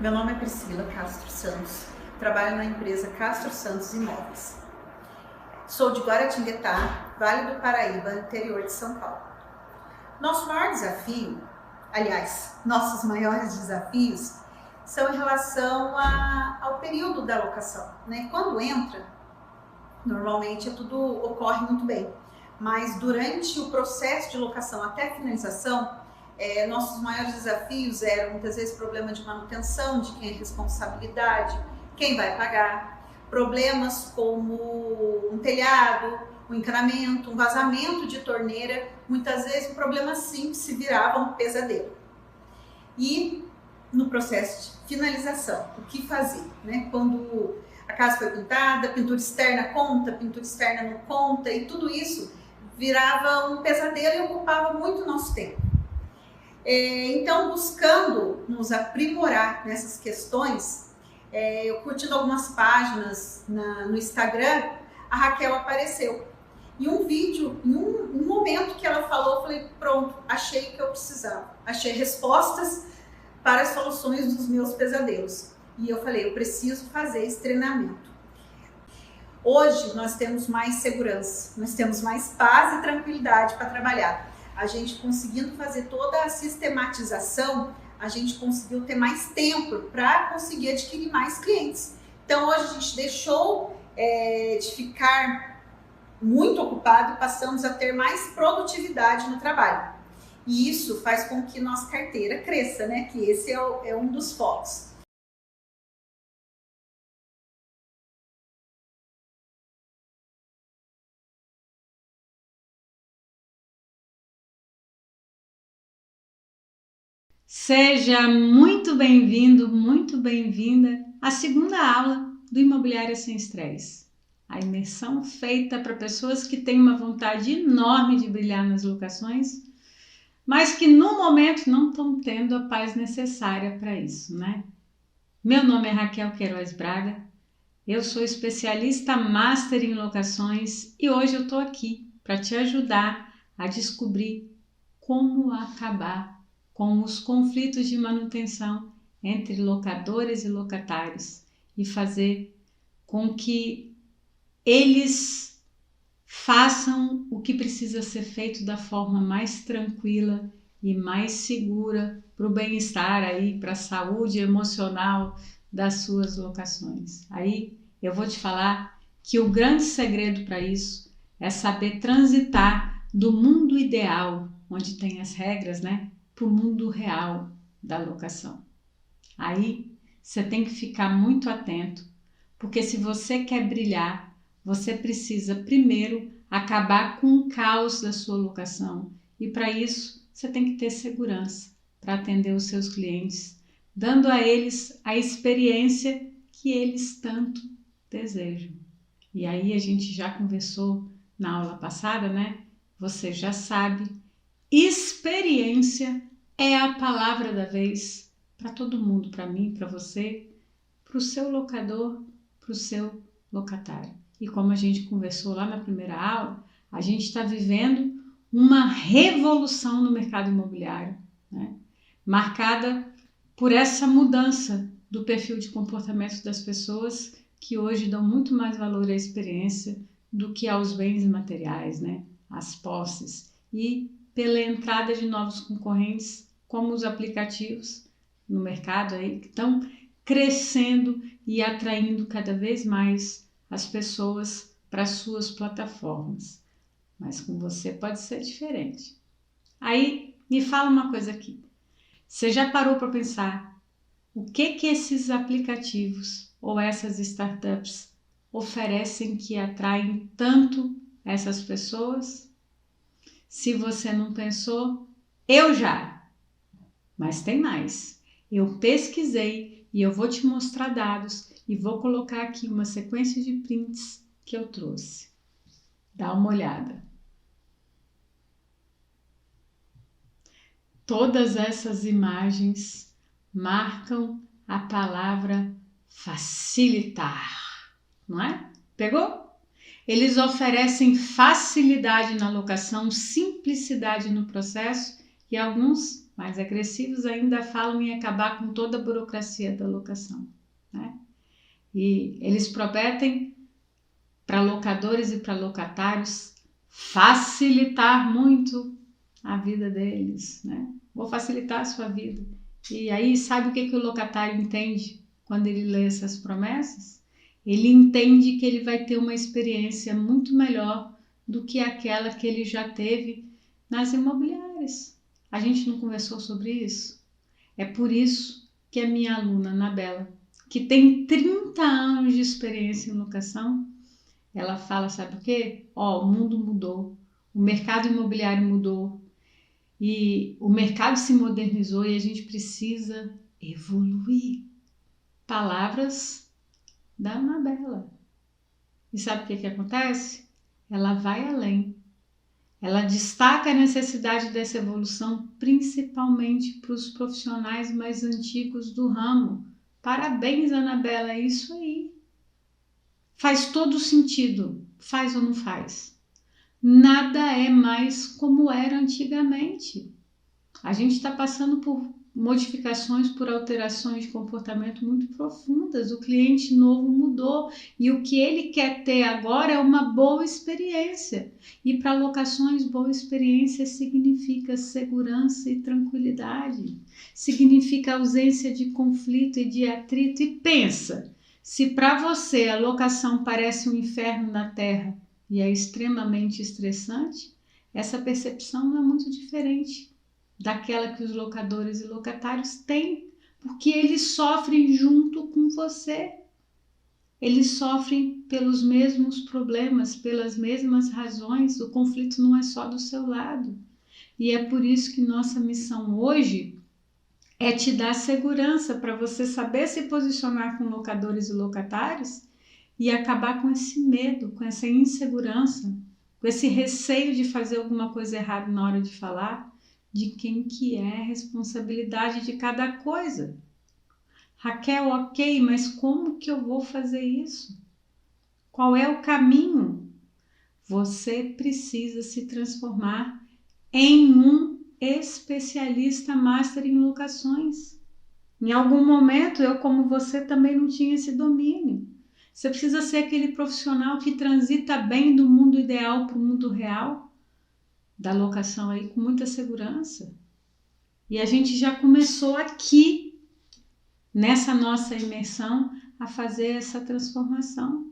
Meu nome é Priscila Castro Santos, trabalho na empresa Castro Santos Imóveis. Sou de Guaratinguetá, Vale do Paraíba, interior de São Paulo. Nosso maior desafio, nossos maiores desafios são em relação ao período da locação, né? Quando entra, normalmente tudo ocorre muito bem, mas durante o processo de locação até a finalização, nossos maiores desafios eram muitas vezes problema de manutenção, de quem é responsabilidade, quem vai pagar, problemas como um telhado, um encanamento, um vazamento de torneira, muitas vezes um problema simples se virava um pesadelo. E no processo de finalização, o que fazer, né? Quando a casa foi pintada, pintura externa conta, pintura externa não conta, e tudo isso virava um pesadelo e ocupava muito nosso tempo. Então, buscando nos aprimorar nessas questões, eu curtindo algumas páginas no Instagram, a Raquel apareceu. E um vídeo, em um momento que ela falou, eu falei, pronto, achei o que eu precisava. Achei respostas para as soluções dos meus pesadelos. E eu falei, eu preciso fazer esse treinamento. Hoje nós temos mais segurança, nós temos mais paz e tranquilidade para trabalhar. A gente conseguindo fazer toda a sistematização, a gente conseguiu ter mais tempo para conseguir adquirir mais clientes. Então hoje a gente deixou de ficar muito ocupado e passamos a ter mais produtividade no trabalho. E isso faz com que nossa carteira cresça, né? Que esse é um dos focos. Seja muito bem-vindo, muito bem-vinda à segunda aula do Imobiliária Sem Estresse. A imersão feita para pessoas que têm uma vontade enorme de brilhar nas locações, mas que no momento não estão tendo a paz necessária para isso, né? Meu nome é Raquel Queiroz Braga, eu sou especialista Master em locações e hoje eu estou aqui para te ajudar a descobrir como acabar com os conflitos de manutenção entre locadores e locatários e fazer com que eles façam o que precisa ser feito da forma mais tranquila e mais segura para o bem-estar aí, para a saúde emocional das suas locações. Aí eu vou te falar que o grande segredo para isso é saber transitar do mundo ideal, onde tem as regras, né, para o mundo real da locação. Aí você tem que ficar muito atento, porque se você quer brilhar, você precisa primeiro acabar com o caos da sua locação e para isso você tem que ter segurança para atender os seus clientes, dando a eles a experiência que eles tanto desejam. E aí a gente já conversou na aula passada, né? Você já sabe, experiência é a palavra da vez para todo mundo, para mim, para você, para o seu locador, para o seu locatário. E como a gente conversou lá na primeira aula, a gente está vivendo uma revolução no mercado imobiliário, né? Marcada por essa mudança do perfil de comportamento das pessoas que hoje dão muito mais valor à experiência do que aos bens materiais, né? Às posses. E pela entrada de novos concorrentes, como os aplicativos no mercado aí, que estão crescendo e atraindo cada vez mais as pessoas para suas plataformas. Mas com você pode ser diferente. Aí me fala uma coisa aqui. Você já parou para pensar o que esses aplicativos ou essas startups oferecem que atraem tanto essas pessoas? Se você não pensou, eu já. Mas tem mais. Eu pesquisei e eu vou te mostrar dados e vou colocar aqui uma sequência de prints que eu trouxe. Dá uma olhada. Todas essas imagens marcam a palavra facilitar, não é? Pegou? Eles oferecem facilidade na locação, simplicidade no processo e alguns mais agressivos ainda falam em acabar com toda a burocracia da locação, né? E eles prometem para locadores e para locatários facilitar muito a vida deles, né? Vou facilitar a sua vida. E aí, sabe o que o locatário entende quando ele lê essas promessas? Ele entende que ele vai ter uma experiência muito melhor do que aquela que ele já teve nas imobiliárias. A gente não conversou sobre isso? É por isso que a minha aluna, Anabela, que tem 30 anos de experiência em locação, ela fala, sabe o quê? O mundo mudou, o mercado imobiliário mudou e o mercado se modernizou e a gente precisa evoluir. Palavras da Anabela. E sabe o que acontece? Ela vai além. Ela destaca a necessidade dessa evolução, principalmente para os profissionais mais antigos do ramo. Parabéns, Anabela, é isso aí. Faz todo sentido, faz ou não faz? Nada é mais como era antigamente. A gente está passando por modificações, por alterações de comportamento muito profundas. O cliente novo mudou e o que ele quer ter agora é uma boa experiência. E para locações, boa experiência significa segurança e tranquilidade, significa ausência de conflito e de atrito. E pensa, se para você a locação parece um inferno na Terra e é extremamente estressante, essa percepção não é muito diferente daquela que os locadores e locatários têm, porque eles sofrem junto com você. Eles sofrem pelos mesmos problemas, pelas mesmas razões. O conflito não é só do seu lado. E é por isso que nossa missão hoje é te dar segurança para você saber se posicionar com locadores e locatários e acabar com esse medo, com essa insegurança, com esse receio de fazer alguma coisa errada na hora de falar, de quem que é a responsabilidade de cada coisa. Raquel, ok, mas como que eu vou fazer isso? Qual é o caminho? Você precisa se transformar em um especialista master em locações. Em algum momento, eu como você também não tinha esse domínio. Você precisa ser aquele profissional que transita bem do mundo ideal para o mundo real, da locação aí com muita segurança. E a gente já começou aqui, nessa nossa imersão, a fazer essa transformação.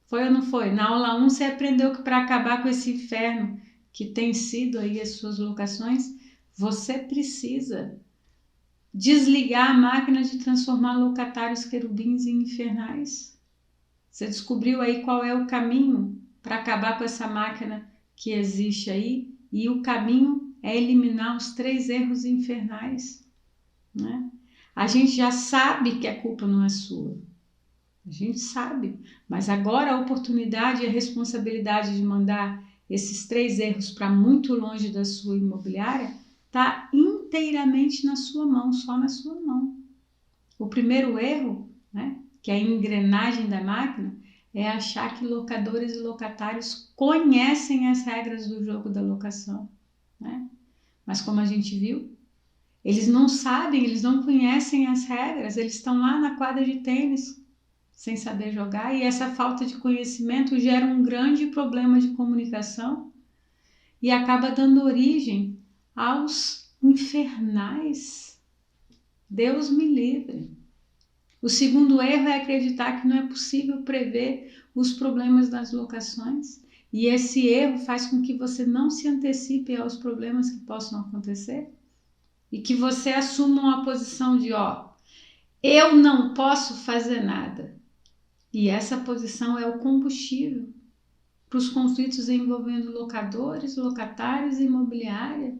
Foi ou não foi? Na aula 1 você aprendeu que para acabar com esse inferno que tem sido aí as suas locações, você precisa desligar a máquina de transformar locatários querubins em infernais. Você descobriu aí qual é o caminho para acabar com essa máquina que existe aí, e o caminho é eliminar os 3 erros infernais, né? A gente já sabe que a culpa não é sua. A gente sabe, mas agora a oportunidade e a responsabilidade de mandar esses 3 erros para muito longe da sua imobiliária está inteiramente na sua mão, só na sua mão. O primeiro erro, né, que é a engrenagem da máquina, é achar que locadores e locatários conhecem as regras do jogo da locação, né? Mas como a gente viu, eles não sabem, eles não conhecem as regras, eles estão lá na quadra de tênis sem saber jogar, e essa falta de conhecimento gera um grande problema de comunicação e acaba dando origem aos infernais. Deus me livre. O segundo erro é acreditar que não é possível prever os problemas das locações, e esse erro faz com que você não se antecipe aos problemas que possam acontecer e que você assuma uma posição de eu não posso fazer nada. E essa posição é o combustível para os conflitos envolvendo locadores, locatários e imobiliária.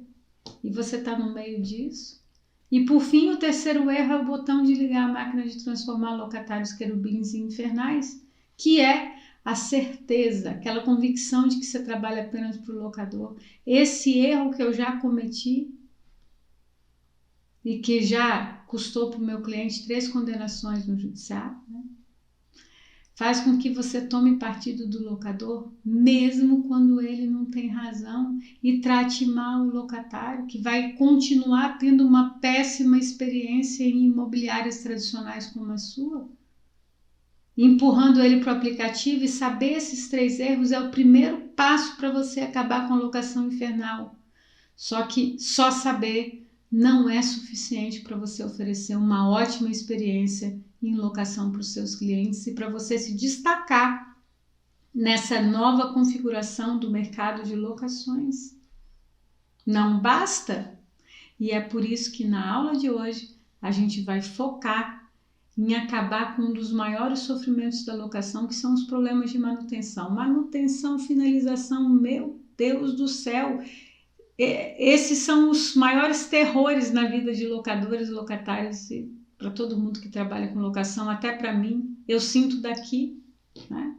E você está no meio disso. E por fim, o terceiro erro é o botão de ligar a máquina de transformar locatários querubins em infernais, que é a certeza, aquela convicção de que você trabalha apenas para o locador. Esse erro que eu já cometi e que já custou para o meu cliente 3 condenações no judiciário, né? faz com que você tome partido do locador, mesmo quando ele não tem razão, e trate mal o locatário, que vai continuar tendo uma péssima experiência em imobiliárias tradicionais como a sua? Empurrando ele para o aplicativo, e saber esses 3 erros é o primeiro passo para você acabar com a locação infernal. Só que só saber não é suficiente para você oferecer uma ótima experiência em locação para os seus clientes e para você se destacar nessa nova configuração do mercado de locações. Não basta? E é por isso que na aula de hoje a gente vai focar em acabar com um dos maiores sofrimentos da locação, que são os problemas de manutenção. Manutenção, finalização, meu Deus do céu! Esses são os maiores terrores na vida de locadores e locatários, e para todo mundo que trabalha com locação, até para mim, eu sinto daqui, né?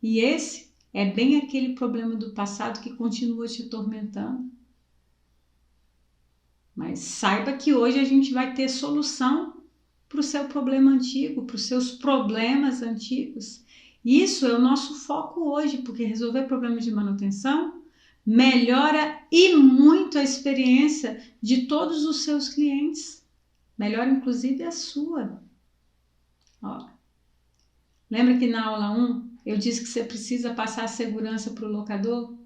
E esse é bem aquele problema do passado que continua te atormentando. Mas saiba que hoje a gente vai ter solução para o seu problema antigo, para os seus problemas antigos. Isso é o nosso foco hoje, porque resolver problemas de manutenção melhora e muito a experiência de todos os seus clientes. Melhora inclusive a sua. Ó. Lembra que na aula 1 eu disse que você precisa passar a segurança para o locador?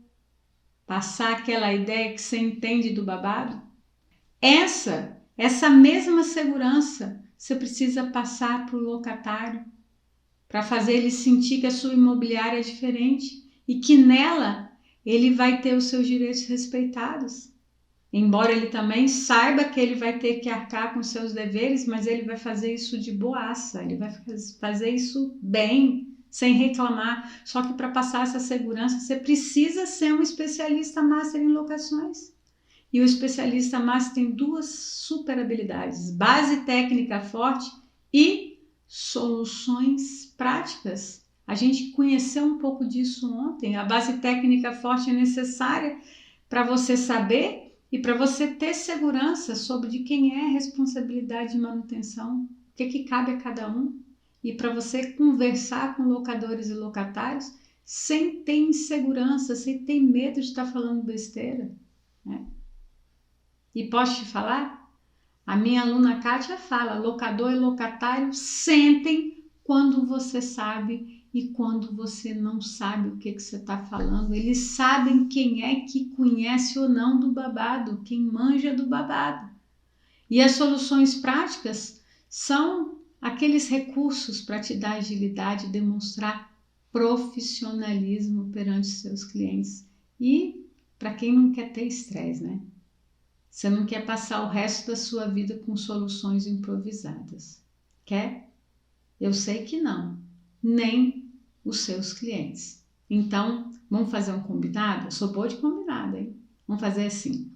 Passar aquela ideia que você entende do babado? Essa mesma segurança você precisa passar para o locatário, para fazer ele sentir que a sua imobiliária é diferente e que nela ele vai ter os seus direitos respeitados. Embora ele também saiba que ele vai ter que arcar com seus deveres, mas ele vai fazer isso de boaça, ele vai fazer isso bem, sem reclamar. Só que para passar essa segurança, você precisa ser um especialista master em locações. E o especialista master tem 2 super habilidades: base técnica forte e soluções práticas. A gente conheceu um pouco disso ontem. A base técnica forte é necessária para você saber e para você ter segurança sobre de quem é a responsabilidade de manutenção, o que cabe a cada um, e para você conversar com locadores e locatários sem ter insegurança, sem ter medo de estar falando besteira, né? E posso te falar? A minha aluna Kátia fala: locador e locatário sentem quando você sabe e quando você não sabe o que você está falando. Eles sabem quem é que conhece ou não do babado, quem manja do babado. E as soluções práticas são aqueles recursos para te dar agilidade, demonstrar profissionalismo perante seus clientes. E para quem não quer ter estresse, né? Você não quer passar o resto da sua vida com soluções improvisadas. Quer? Eu sei que não. Nem os seus clientes. Então, vamos fazer um combinado? Eu sou boa de combinado, hein? Vamos fazer assim.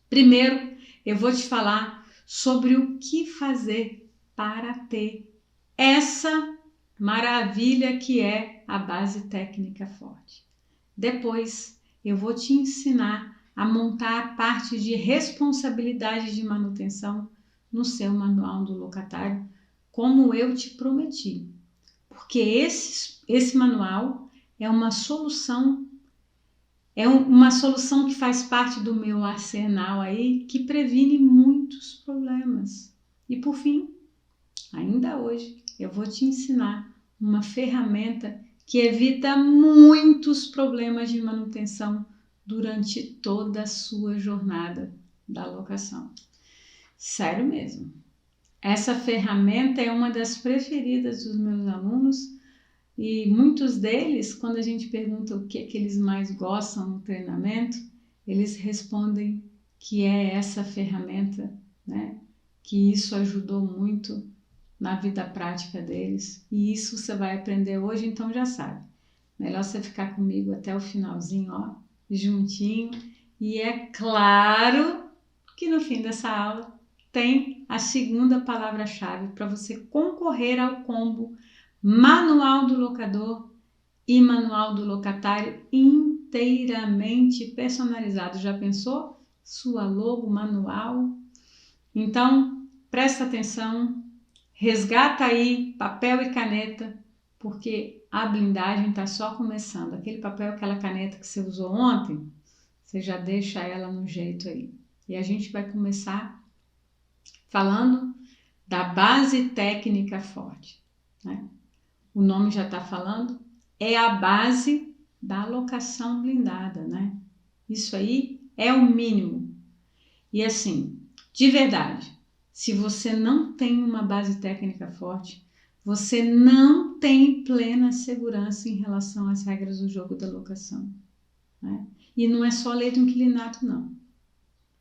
Primeiro, eu vou te falar sobre o que fazer para ter essa maravilha que é a base técnica forte. Depois, eu vou te ensinar a montar a parte de responsabilidade de manutenção no seu manual do locatário, como eu te prometi. Porque esse manual é uma solução que faz parte do meu arsenal aí, que previne muitos problemas. E por fim, ainda hoje, eu vou te ensinar uma ferramenta que evita muitos problemas de manutenção durante toda a sua jornada da locação. Sério mesmo. Essa ferramenta é uma das preferidas dos meus alunos e muitos deles, quando a gente pergunta o que eles mais gostam no treinamento, eles respondem que é essa ferramenta, né? Que isso ajudou muito na vida prática deles. E isso você vai aprender hoje, então já sabe. Melhor você ficar comigo até o finalzinho, ó, juntinho. E é claro que no fim dessa aula tem a segunda palavra-chave para você concorrer ao combo Manual do Locador e Manual do Locatário inteiramente personalizado. Já pensou? Sua logo manual. Então, presta atenção, resgata aí papel e caneta, porque a blindagem está só começando. Aquele papel, aquela caneta que você usou ontem, você já deixa ela no jeito aí. E a gente vai começar falando da base técnica forte, né? O nome já está falando, é a base da alocação blindada, né? Isso aí é o mínimo. E assim, de verdade, se você não tem uma base técnica forte, você não tem plena segurança em relação às regras do jogo da locação, né? E não é só lei do inquilinato, não.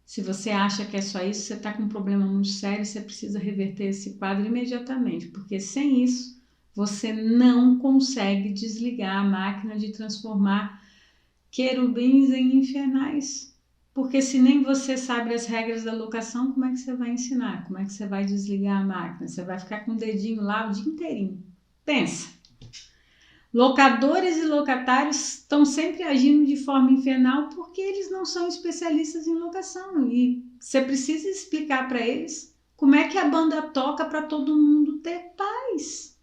Se você acha que é só isso, você está com um problema muito sério, você precisa reverter esse quadro imediatamente, porque sem isso, você não consegue desligar a máquina de transformar querubins em infernais. Porque se nem você sabe as regras da locação, como é que você vai ensinar? Como é que você vai desligar a máquina? Você vai ficar com o dedinho lá o dia inteirinho. Pensa. Locadores e locatários estão sempre agindo de forma infernal porque eles não são especialistas em locação. E você precisa explicar para eles como é que a banda toca para todo mundo ter paz.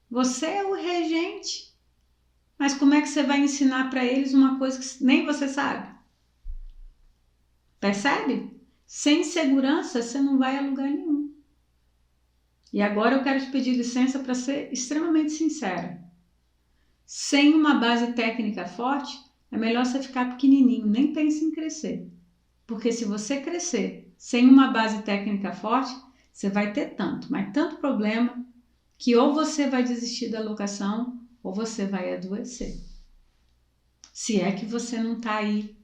Você é o regente. Mas como é que você vai ensinar para eles uma coisa que nem você sabe? Percebe? Sem segurança, você não vai a lugar nenhum. E agora eu quero te pedir licença para ser extremamente sincera. Sem uma base técnica forte, é melhor você ficar pequenininho, nem pense em crescer. Porque se você crescer sem uma base técnica forte, você vai ter mas tanto problema, que ou você vai desistir da locação, ou você vai adoecer. Se é que você não está aí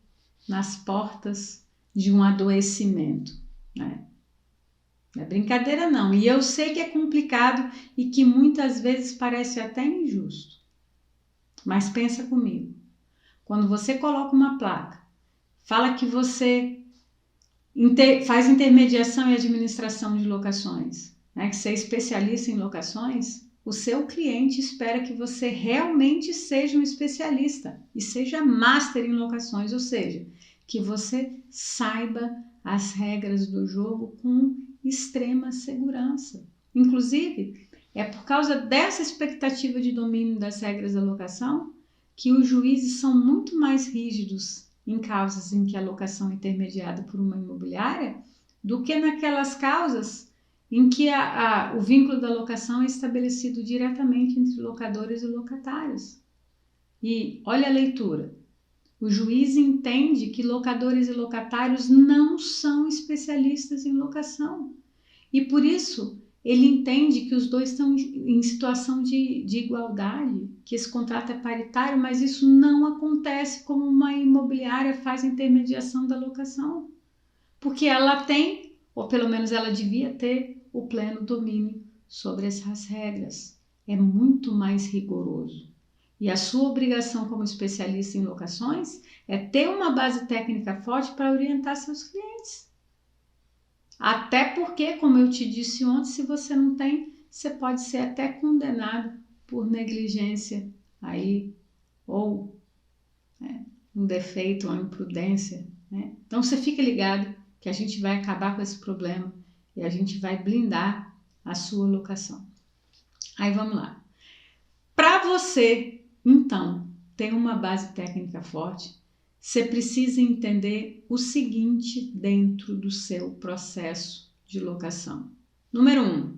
nas portas de um adoecimento, né? Não é brincadeira não. E eu sei que é complicado e que muitas vezes parece até injusto. Mas pensa comigo. Quando você coloca uma placa, fala que você faz intermediação e administração de locações, né? Que você é especialista em locações, o seu cliente espera que você realmente seja um especialista e seja master em locações, ou seja, que você saiba as regras do jogo com extrema segurança. Inclusive, é por causa dessa expectativa de domínio das regras da locação que os juízes são muito mais rígidos em causas em que a locação é intermediada por uma imobiliária do que naquelas causas em que o vínculo da locação é estabelecido diretamente entre locadores e locatários. E olha a leitura. O juiz entende que locadores e locatários não são especialistas em locação. E por isso, ele entende que os dois estão em situação de igualdade, que esse contrato é paritário, mas isso não acontece como uma imobiliária faz a intermediação da locação. Porque ela tem, ou pelo menos ela devia ter, o pleno domínio sobre essas regras. É muito mais rigoroso. E a sua obrigação como especialista em locações é ter uma base técnica forte para orientar seus clientes. Até porque, como eu te disse ontem, se você não tem, você pode ser até condenado por negligência aí, ou um defeito, uma imprudência, né? Então você fica ligado que a gente vai acabar com esse problema e a gente vai blindar a sua locação. Aí vamos lá. Para você, então, ter uma base técnica forte, você precisa entender o seguinte dentro do seu processo de locação. Número 1,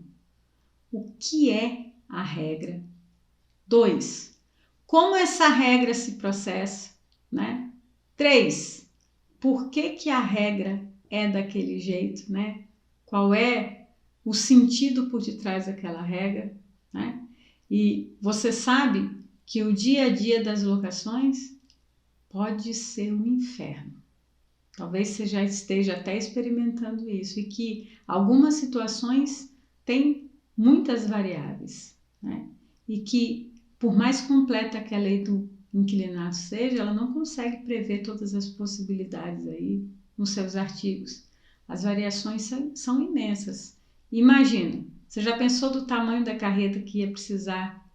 o que é a regra? 2, como essa regra se processa, né? 3, por que a regra é daquele jeito, né? Qual é o sentido por detrás daquela regra, né? E você sabe que o dia a dia das locações pode ser um inferno. Talvez você já esteja até experimentando isso e que algumas situações têm muitas variáveis, né? E que, por mais completa que a lei do inquilinato seja, ela não consegue prever todas as possibilidades aí nos seus artigos. As variações são imensas. Imagina, você já pensou do tamanho da carreta que ia precisar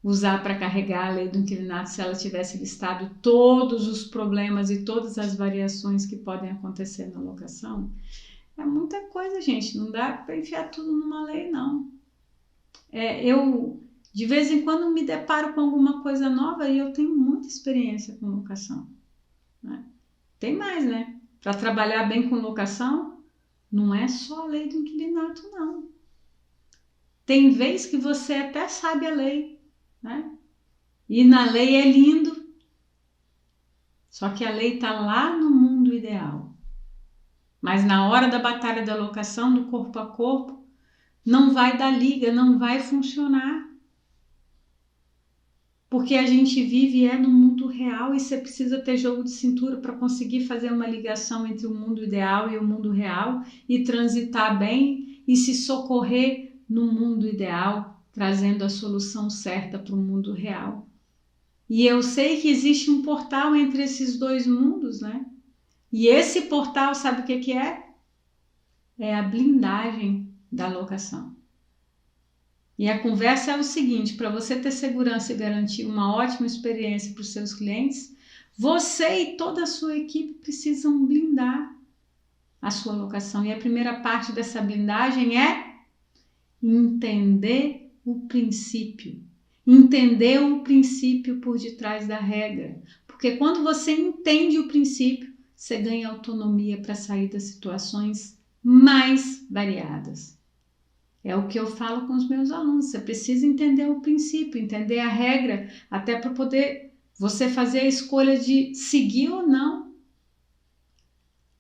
usar para carregar a lei do inquilinato se ela tivesse listado todos os problemas e todas as variações que podem acontecer na locação? É muita coisa, gente. Não dá para enfiar tudo numa lei, não. Eu De vez em quando me deparo com alguma coisa nova e eu tenho muita experiência com locação, né? Tem mais, né? Para trabalhar bem com locação, não é só a lei do inquilinato, não. Tem vez que você até sabe a lei, né? E na lei é lindo, só que a lei está lá no mundo ideal. Mas na hora da batalha da locação, do corpo a corpo, não vai dar liga, não vai funcionar. Porque a gente vive no mundo real e você precisa ter jogo de cintura para conseguir fazer uma ligação entre o mundo ideal e o mundo real e transitar bem e se socorrer no mundo ideal, trazendo a solução certa para o mundo real. E eu sei que existe um portal entre esses dois mundos, né? E esse portal, sabe o que é? É a blindagem da locação. E a conversa é o seguinte: para você ter segurança e garantir uma ótima experiência para os seus clientes, você e toda a sua equipe precisam blindar a sua locação. E a primeira parte dessa blindagem é entender o princípio. Entender o princípio por detrás da regra. Porque quando você entende o princípio, você ganha autonomia para sair das situações mais variadas. É o que eu falo com os meus alunos. Você precisa entender o princípio, entender a regra, até para poder você fazer a escolha de seguir ou não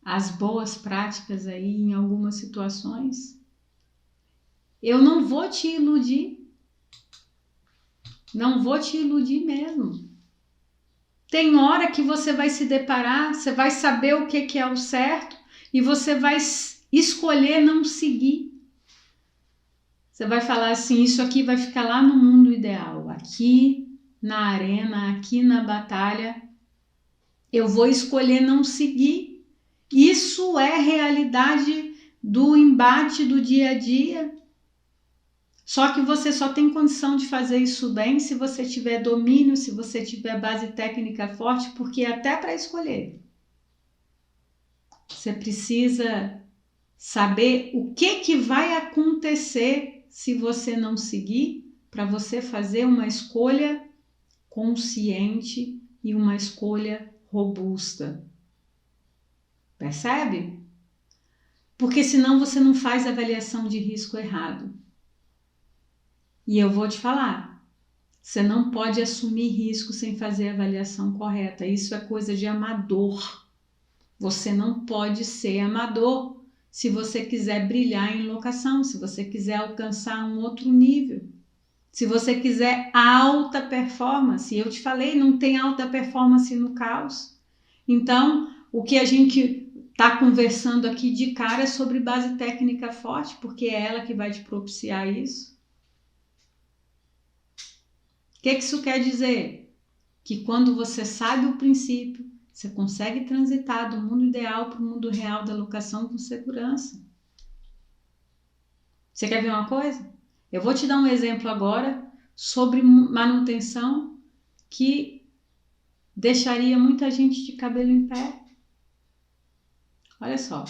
as boas práticas aí em algumas situações. Eu não vou te iludir. Não vou te iludir mesmo. Tem hora que você vai se deparar, você vai saber o que é o certo e você vai escolher não seguir. Você vai falar assim: isso aqui vai ficar lá no mundo ideal, aqui na arena, aqui na batalha, eu vou escolher não seguir. Isso é realidade do embate do dia a dia. Só que você só tem condição de fazer isso bem se você tiver domínio, se você tiver base técnica forte, porque até para escolher, você precisa saber o que vai acontecer se você não seguir, para você fazer uma escolha consciente e uma escolha robusta. Percebe? Porque senão você não faz avaliação de risco errado. E eu vou te falar, você não pode assumir risco sem fazer a avaliação correta. Isso é coisa de amador. Você não pode ser amador se você quiser brilhar em locação, se você quiser alcançar um outro nível. Se você quiser alta performance, eu te falei, não tem alta performance no caos. Então, o que a gente está conversando aqui de cara é sobre base técnica forte, porque é ela que vai te propiciar isso. O que isso quer dizer? Que quando você sabe o princípio, você consegue transitar do mundo ideal para o mundo real da locação com segurança. Você quer ver uma coisa? Eu vou te dar um exemplo agora sobre manutenção que deixaria muita gente de cabelo em pé. Olha só,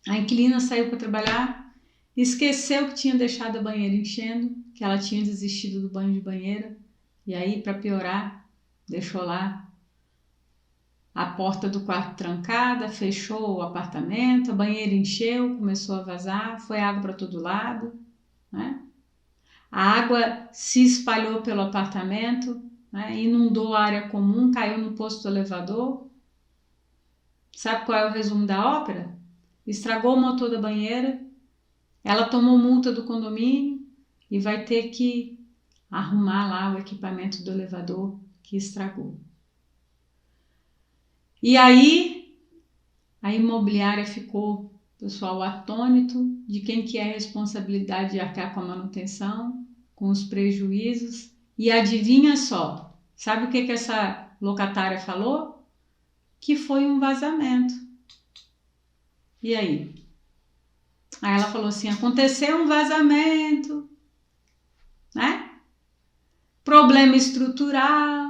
a inquilina saiu para trabalhar, esqueceu que tinha deixado a banheira enchendo, que ela tinha desistido do banho de banheira, e aí, para piorar, deixou lá a porta do quarto trancada, fechou o apartamento, a banheira encheu, começou a vazar, foi água para todo lado, né? A água se espalhou pelo apartamento, né? Inundou a área comum, caiu no posto do elevador. Sabe qual é o resumo da ópera? Estragou o motor da banheira, ela tomou multa do condomínio e vai ter que arrumar lá o equipamento do elevador que estragou. E aí, a imobiliária ficou, pessoal, atônito de quem que é a responsabilidade de arcar com a manutenção, com os prejuízos. E adivinha só, sabe o que essa locatária falou? Que foi um vazamento. E aí? Aí ela falou assim: aconteceu um vazamento, né? Problema estrutural.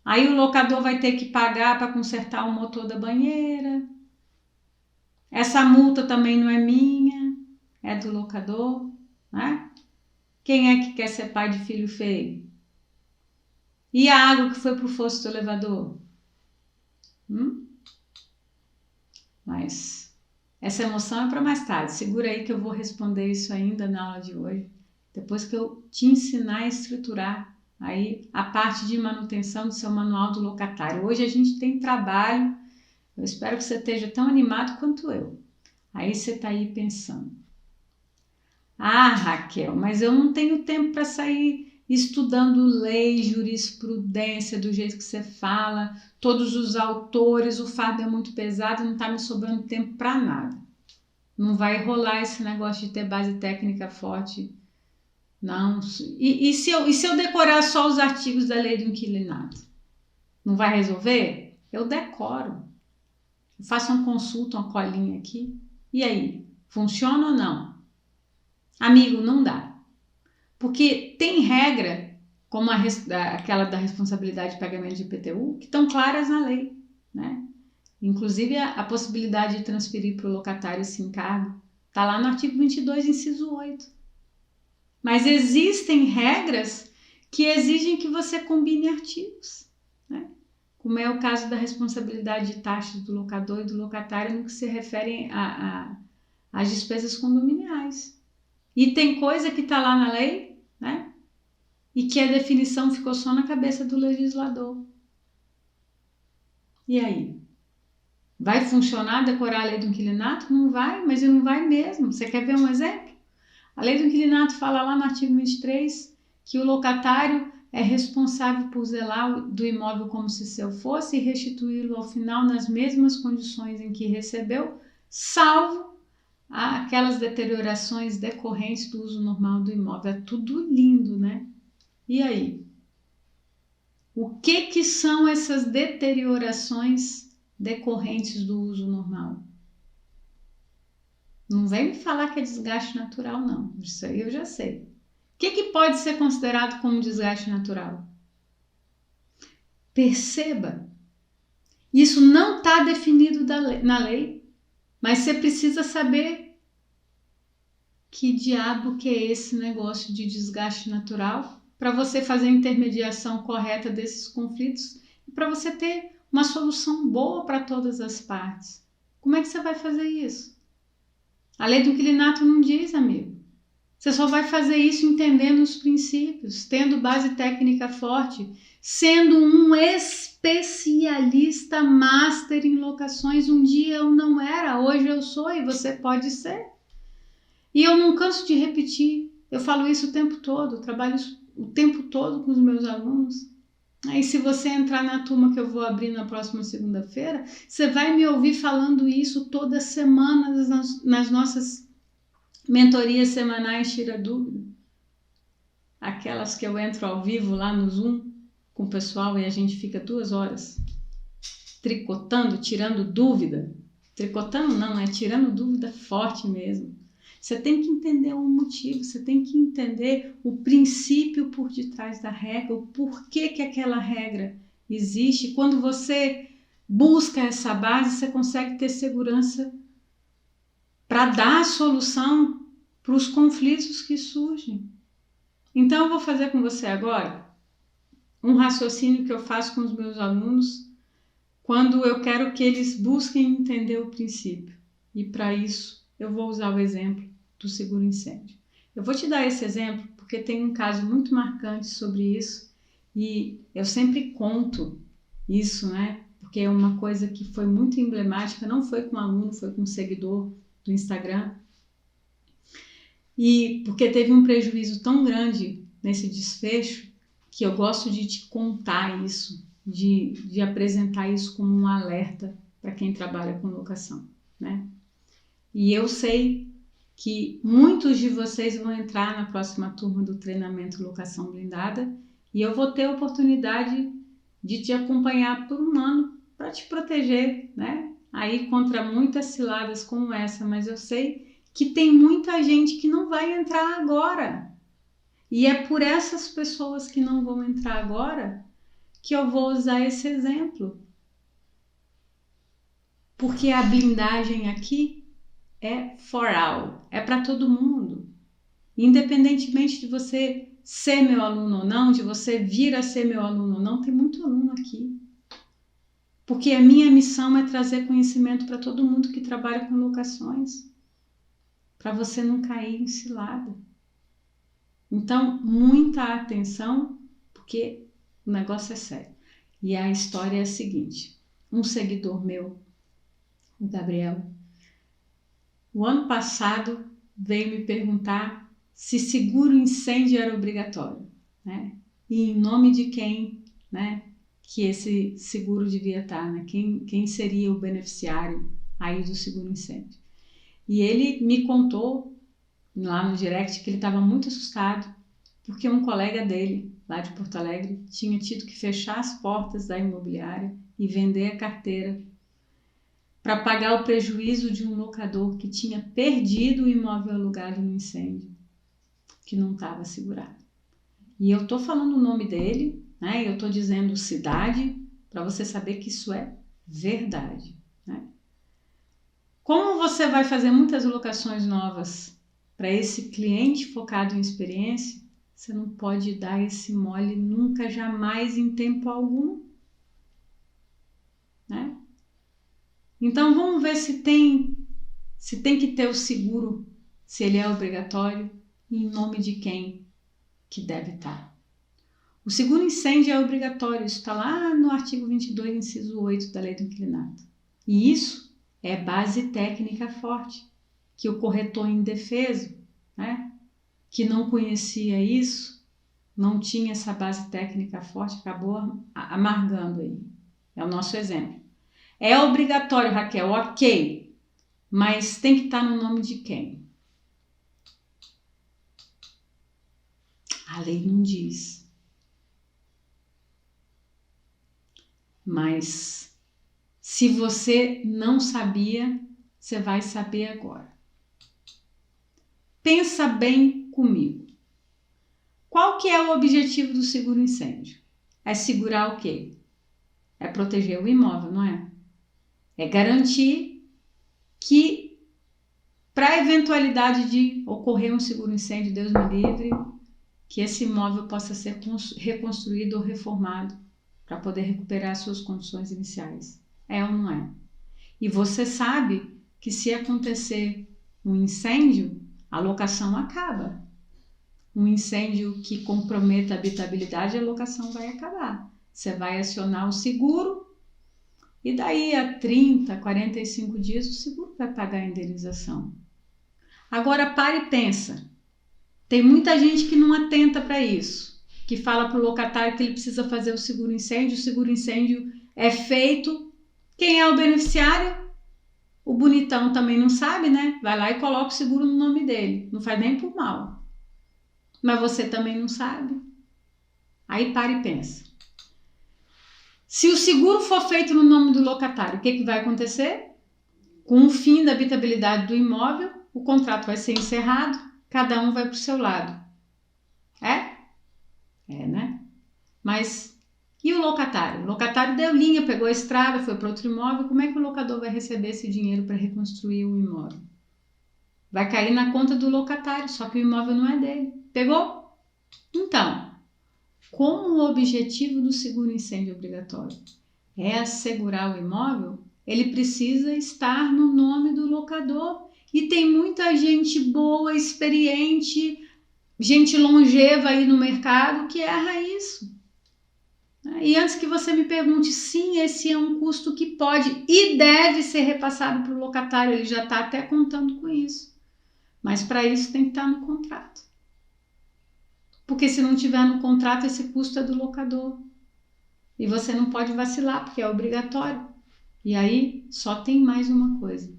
Aí o locador vai ter que pagar para consertar o motor da banheira. Essa multa também não é minha, é do locador, né? O Quem é que quer ser pai de filho feio? E a água que foi para o fosso do elevador? Mas essa emoção é para mais tarde. Segura aí que eu vou responder isso ainda na aula de hoje. Depois que eu te ensinar a estruturar aí a parte de manutenção do seu manual do locatário. Hoje a gente tem trabalho. Eu espero que você esteja tão animado quanto eu. Aí você está aí pensando: ah, Raquel, mas eu não tenho tempo para sair estudando lei, jurisprudência do jeito que você fala, todos os autores, o fardo é muito pesado, não está me sobrando tempo para nada. Não vai rolar esse negócio de ter base técnica forte, não. E se eu decorar só os artigos da lei do inquilinato? Não vai resolver? Eu decoro. Eu faço uma consulta, uma colinha aqui. E aí, funciona ou não? Amigo, não dá. Porque tem regra, como aquela da responsabilidade de pagamento de IPTU, que estão claras na lei, né? Inclusive a possibilidade de transferir para o locatário esse encargo está lá no artigo 22, inciso 8. Mas existem regras que exigem que você combine artigos, né? Como é o caso da responsabilidade de taxas do locador e do locatário no que se refere às despesas condominiais. E tem coisa que está lá na lei, né? E que a definição ficou só na cabeça do legislador. E aí? Vai funcionar decorar a lei do inquilinato? Não vai, mas não vai mesmo. Você quer ver um exemplo? A lei do inquilinato fala lá no artigo 23 que o locatário é responsável por zelar do imóvel como se seu fosse e restituí-lo ao final nas mesmas condições em que recebeu, salvo aquelas deteriorações decorrentes do uso normal do imóvel. É tudo lindo, né? E aí? O que são essas deteriorações decorrentes do uso normal? Não vem me falar que é desgaste natural, não. Isso aí eu já sei. O que pode ser considerado como desgaste natural? Perceba, isso não está definido na lei, mas você precisa saber que diabo que é esse negócio de desgaste natural para você fazer a intermediação correta desses conflitos e para você ter uma solução boa para todas as partes. Como é que você vai fazer isso? A lei do inquilinato não diz, amigo. Você só vai fazer isso entendendo os princípios, tendo base técnica forte, sendo um especialista master em locações. Um dia eu não era, hoje eu sou e você pode ser. E eu não canso de repetir, eu falo isso o tempo todo, trabalho o tempo todo com os meus alunos. Aí se você entrar na turma que eu vou abrir na próxima segunda-feira, você vai me ouvir falando isso toda semana nas nossas mentorias semanais Tira Dúvida. Aquelas que eu entro ao vivo lá no Zoom com o pessoal e a gente fica 2 horas tricotando, tirando dúvida. Tricotando não, é tirando dúvida forte mesmo. Você tem que entender o motivo, você tem que entender o princípio por detrás da regra, o porquê que aquela regra existe. Quando você busca essa base, você consegue ter segurança para dar a solução para os conflitos que surgem. Então, eu vou fazer com você agora um raciocínio que eu faço com os meus alunos quando eu quero que eles busquem entender o princípio. E para isso, eu vou usar o exemplo do seguro incêndio. Eu vou te dar esse exemplo porque tem um caso muito marcante sobre isso e eu sempre conto isso, né? Porque é uma coisa que foi muito emblemática, não foi com um aluno, foi com um seguidor do Instagram. E porque teve um prejuízo tão grande nesse desfecho que eu gosto de te contar isso, de apresentar isso como um alerta para quem trabalha com locação, né? E eu sei que muitos de vocês vão entrar na próxima turma do treinamento Locação Blindada e eu vou ter a oportunidade de te acompanhar por um ano para te proteger, né? Aí contra muitas ciladas como essa, mas eu sei que tem muita gente que não vai entrar agora. E é por essas pessoas que não vão entrar agora que eu vou usar esse exemplo. Porque a blindagem aqui é for all, é para todo mundo. Independentemente de você ser meu aluno ou não, de você vir a ser meu aluno ou não, tem muito aluno aqui. Porque a minha missão é trazer conhecimento para todo mundo que trabalha com locações, para você não cair em cilada. Então, muita atenção, porque o negócio é sério. E a história é a seguinte: um seguidor meu, o Gabriel, o ano passado veio me perguntar se seguro incêndio era obrigatório, né? E em nome de quem, né, que esse seguro devia estar, né? Quem seria o beneficiário aí do seguro incêndio. E ele me contou lá no direct que ele estava muito assustado porque um colega dele, lá de Porto Alegre, tinha tido que fechar as portas da imobiliária e vender a carteira para pagar o prejuízo de um locador que tinha perdido o imóvel alugado no incêndio, que não estava segurado. E eu estou falando o nome dele, né? Eu estou dizendo cidade, para você saber que isso é verdade, né? Como você vai fazer muitas locações novas para esse cliente focado em experiência, você não pode dar esse mole nunca, jamais, em tempo algum, né? Então vamos ver se tem que ter o seguro, se ele é obrigatório e em nome de quem que deve estar. O seguro incêndio é obrigatório, isso está lá no artigo 22, inciso 8 da Lei do Inquilinato. E isso é base técnica forte, que o corretor indefeso, né, que não conhecia isso, não tinha essa base técnica forte, acabou amargando aí. É o nosso exemplo. É obrigatório, Raquel, ok, mas tem que estar no nome de quem? A lei não diz. Mas se você não sabia, você vai saber agora. Pensa bem comigo. Qual que é o objetivo do seguro incêndio? É segurar o quê? É proteger o imóvel, não é? É garantir que, para a eventualidade de ocorrer um seguro incêndio, Deus me livre, que esse imóvel possa ser reconstruído ou reformado para poder recuperar suas condições iniciais. É ou não é? E você sabe que se acontecer um incêndio, a locação acaba. Um incêndio que comprometa a habitabilidade, a locação vai acabar. Você vai acionar o seguro e daí a 30, 45 dias o seguro vai pagar a indenização. Agora para e pensa. Tem muita gente que não atenta para isso, que fala para o locatário que ele precisa fazer o seguro incêndio é feito. Quem é o beneficiário? O bonitão também não sabe, né? Vai lá e coloca o seguro no nome dele, não faz nem por mal. Mas você também não sabe. Aí para e pensa. Se o seguro for feito no nome do locatário, o que vai acontecer? Com o fim da habitabilidade do imóvel, o contrato vai ser encerrado, cada um vai para o seu lado. É? É, né? Mas e o locatário? O locatário deu linha, pegou a estrada, foi para outro imóvel. Como é que o locador vai receber esse dinheiro para reconstruir o imóvel? Vai cair na conta do locatário, só que o imóvel não é dele. Pegou? Então, como o objetivo do seguro incêndio obrigatório é assegurar o imóvel, ele precisa estar no nome do locador. E tem muita gente boa, experiente, gente longeva aí no mercado que erra isso. E antes que você me pergunte, sim, esse é um custo que pode e deve ser repassado para o locatário, ele já está até contando com isso. Mas para isso tem que estar no contrato. Porque se não tiver no contrato, esse custo é do locador. E você não pode vacilar, porque é obrigatório. E aí só tem mais uma coisa.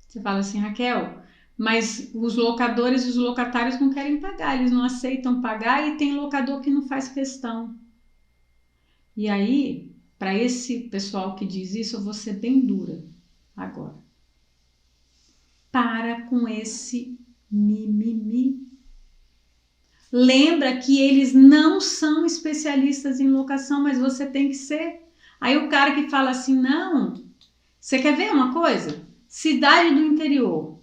Você fala assim, Raquel, mas os locadores e os locatários não querem pagar, eles não aceitam pagar e tem locador que não faz questão. E aí, para esse pessoal que diz isso, eu vou ser bem dura agora. Para com esse mimimi. Lembra que eles não são especialistas em locação, mas você tem que ser. Aí o cara que fala assim, não, você quer ver uma coisa? Cidade do interior.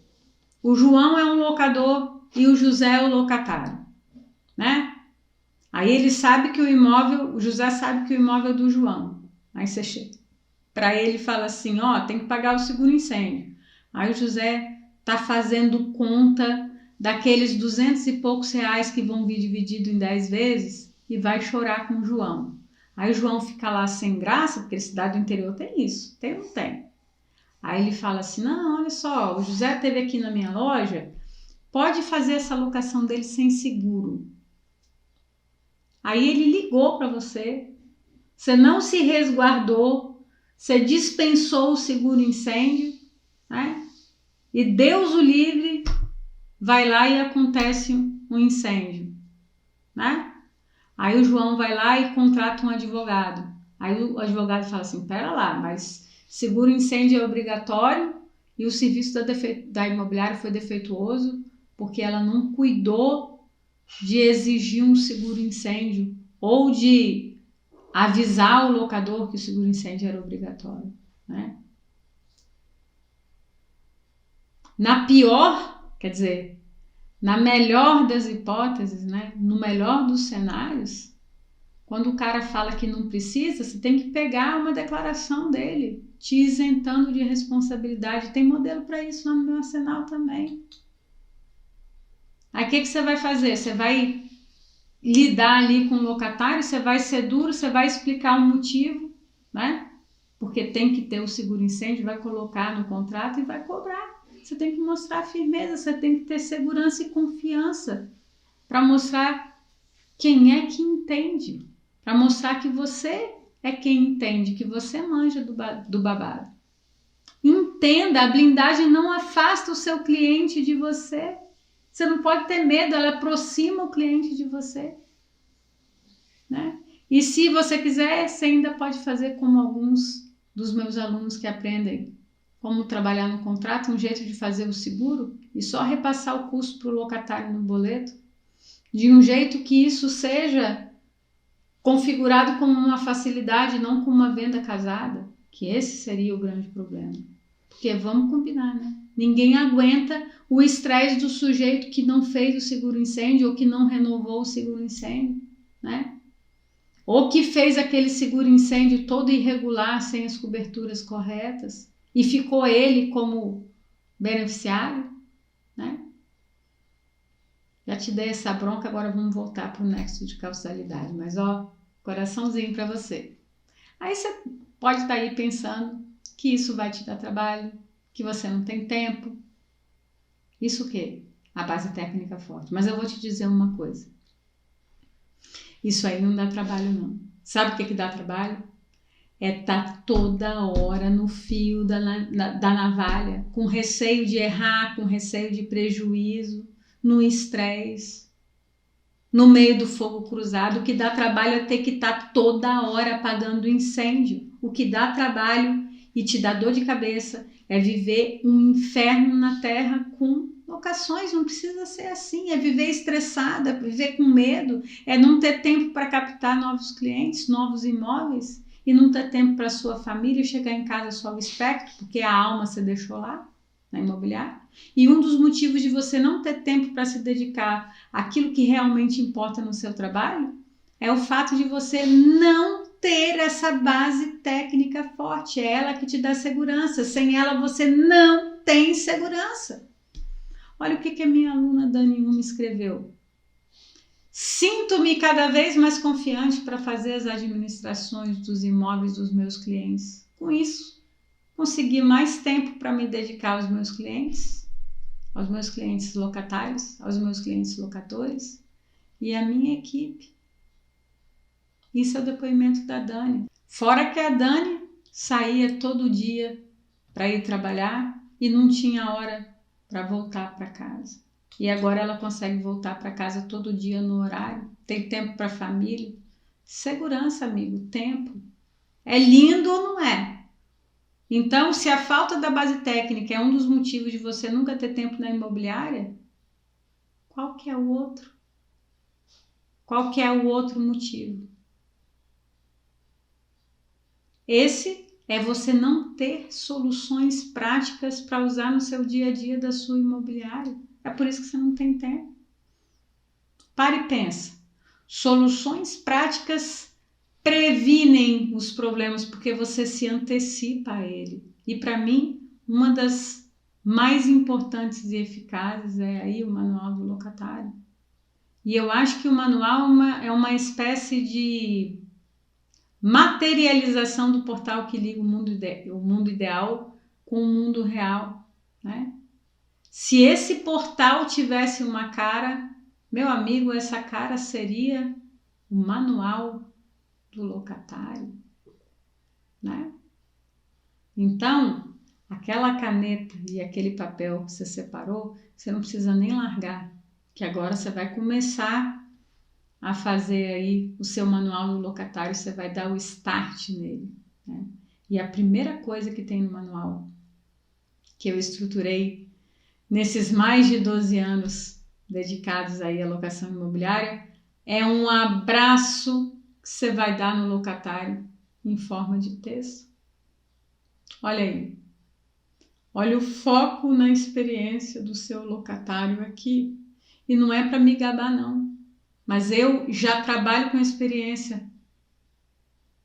O João é um locador e o José é o locatário, né? Aí ele sabe que o José sabe que o imóvel é do João. Aí você chega para ele e fala assim, tem que pagar o seguro incêndio. Aí o José tá fazendo conta daqueles 200 e poucos reais que vão vir dividido em 10 vezes e vai chorar com o João. Aí o João fica lá sem graça, porque a cidade do interior tem isso, tem ou não tem? Aí ele fala assim, não, olha só, o José esteve aqui na minha loja, pode fazer essa locação dele sem seguro. Aí ele ligou para você não se resguardou, você dispensou o seguro incêndio, né? E Deus o livre, vai lá e acontece um incêndio, né? Aí o João vai lá e contrata um advogado. Aí o advogado fala assim, pera lá, mas seguro incêndio é obrigatório e o serviço da imobiliária foi defeituoso porque ela não cuidou de exigir um seguro incêndio ou de avisar o locador que o seguro incêndio era obrigatório, né? Na melhor das hipóteses, né? No melhor dos cenários, quando o cara fala que não precisa, você tem que pegar uma declaração dele, te isentando de responsabilidade. Tem modelo para isso lá no meu arsenal também. Aí o que você vai fazer? Você vai lidar ali com o locatário, você vai ser duro, você vai explicar o motivo, né? Porque tem que ter o seguro incêndio, vai colocar no contrato e vai cobrar. Você tem que mostrar firmeza, você tem que ter segurança e confiança para mostrar quem é que entende, para mostrar que você é quem entende, que você manja do babado. Entenda, a blindagem não afasta o seu cliente de você. Você não pode ter medo, ela aproxima o cliente de você, né? E se você quiser, você ainda pode fazer como alguns dos meus alunos que aprendem como trabalhar no contrato, um jeito de fazer o seguro e só repassar o custo para o locatário no boleto, de um jeito que isso seja configurado como uma facilidade, não como uma venda casada, que esse seria o grande problema. Porque vamos combinar, né? Ninguém aguenta o estresse do sujeito que não fez o seguro incêndio ou que não renovou o seguro incêndio, né? Ou que fez aquele seguro incêndio todo irregular, sem as coberturas corretas, e ficou ele como beneficiário, né? Já te dei essa bronca, agora vamos voltar para o nexo de causalidade, mas coraçãozinho para você. Aí você pode estar aí pensando que isso vai te dar trabalho, que você não tem tempo. Isso o quê? A base técnica forte. Mas eu vou te dizer uma coisa. Isso aí não dá trabalho, não. Sabe o que dá trabalho? É estar toda hora no fio da navalha, com receio de errar, com receio de prejuízo, no estresse, no meio do fogo cruzado. O que dá trabalho é ter que estar toda hora apagando incêndio. O que dá trabalho e te dá dor de cabeça é viver um inferno na terra com locações. Não precisa ser assim, é viver estressada, é viver com medo, é não ter tempo para captar novos clientes, novos imóveis e não ter tempo para sua família e chegar em casa só o espectro, porque a alma você deixou lá na imobiliária. E um dos motivos de você não ter tempo para se dedicar àquilo que realmente importa no seu trabalho é o fato de você não ter essa base técnica forte. É ela que te dá segurança. Sem ela você não tem segurança. Olha o que a minha aluna Dani Uma escreveu. Sinto-me cada vez mais confiante para fazer as administrações dos imóveis dos meus clientes. Com isso, consegui mais tempo para me dedicar aos meus clientes locatários, aos meus clientes locadores e à minha equipe. Isso é o depoimento da Dani. Fora que a Dani saía todo dia para ir trabalhar e não tinha hora para voltar para casa. E agora ela consegue voltar para casa todo dia no horário, tem tempo para a família. Segurança, amigo, tempo. É lindo ou não é? Então, se a falta da base técnica é um dos motivos de você nunca ter tempo na imobiliária, qual que é o outro? Qual que é o outro motivo? Esse é você não ter soluções práticas para usar no seu dia a dia da sua imobiliária. É por isso que você não tem tempo. Para e pensa. Soluções práticas previnem os problemas porque você se antecipa a ele. E para mim, uma das mais importantes e eficazes é aí o manual do locatário. E eu acho que o manual é uma espécie de materialização do portal que liga o mundo ideal com o mundo real, né? Se esse portal tivesse uma cara, meu amigo, essa cara seria o manual do locatário, né? Então, aquela caneta e aquele papel que você separou, você não precisa nem largar, que agora você vai começar a fazer aí o seu manual do locatário, você vai dar o start nele, né? E a primeira coisa que tem no manual, que eu estruturei nesses mais de 12 anos dedicados aí à locação imobiliária, é um abraço que você vai dar no locatário em forma de texto. Olha aí. Olha o foco na experiência do seu locatário aqui. E não é para me gabar, não. Mas eu já trabalho com a experiência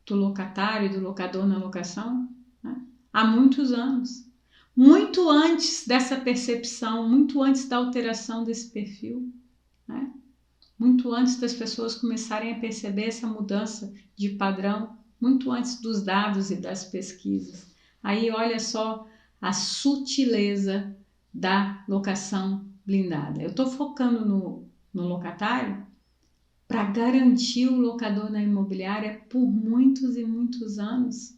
do locatário e do locador na locação, né, há muitos anos. Muito antes dessa percepção, muito antes da alteração desse perfil, né? Muito antes das pessoas começarem a perceber essa mudança de padrão, muito antes dos dados e das pesquisas. Aí olha só a sutileza da locação blindada. Eu estou focando no locatário para garantir o locador na imobiliária por muitos e muitos anos.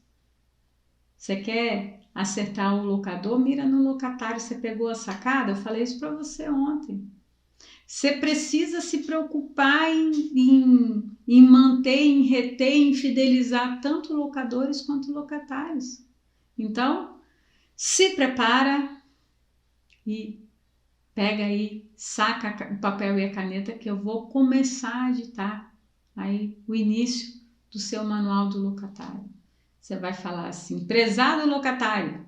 Você quer acertar o locador? Mira no locatário. Você pegou a sacada? Eu falei isso para você ontem. Você precisa se preocupar em manter, em reter, em fidelizar tanto locadores quanto locatários. Então, se prepara e pega aí, saca o papel e a caneta que eu vou começar a ditar aí o início do seu manual do locatário. Você vai falar assim: prezado locatário,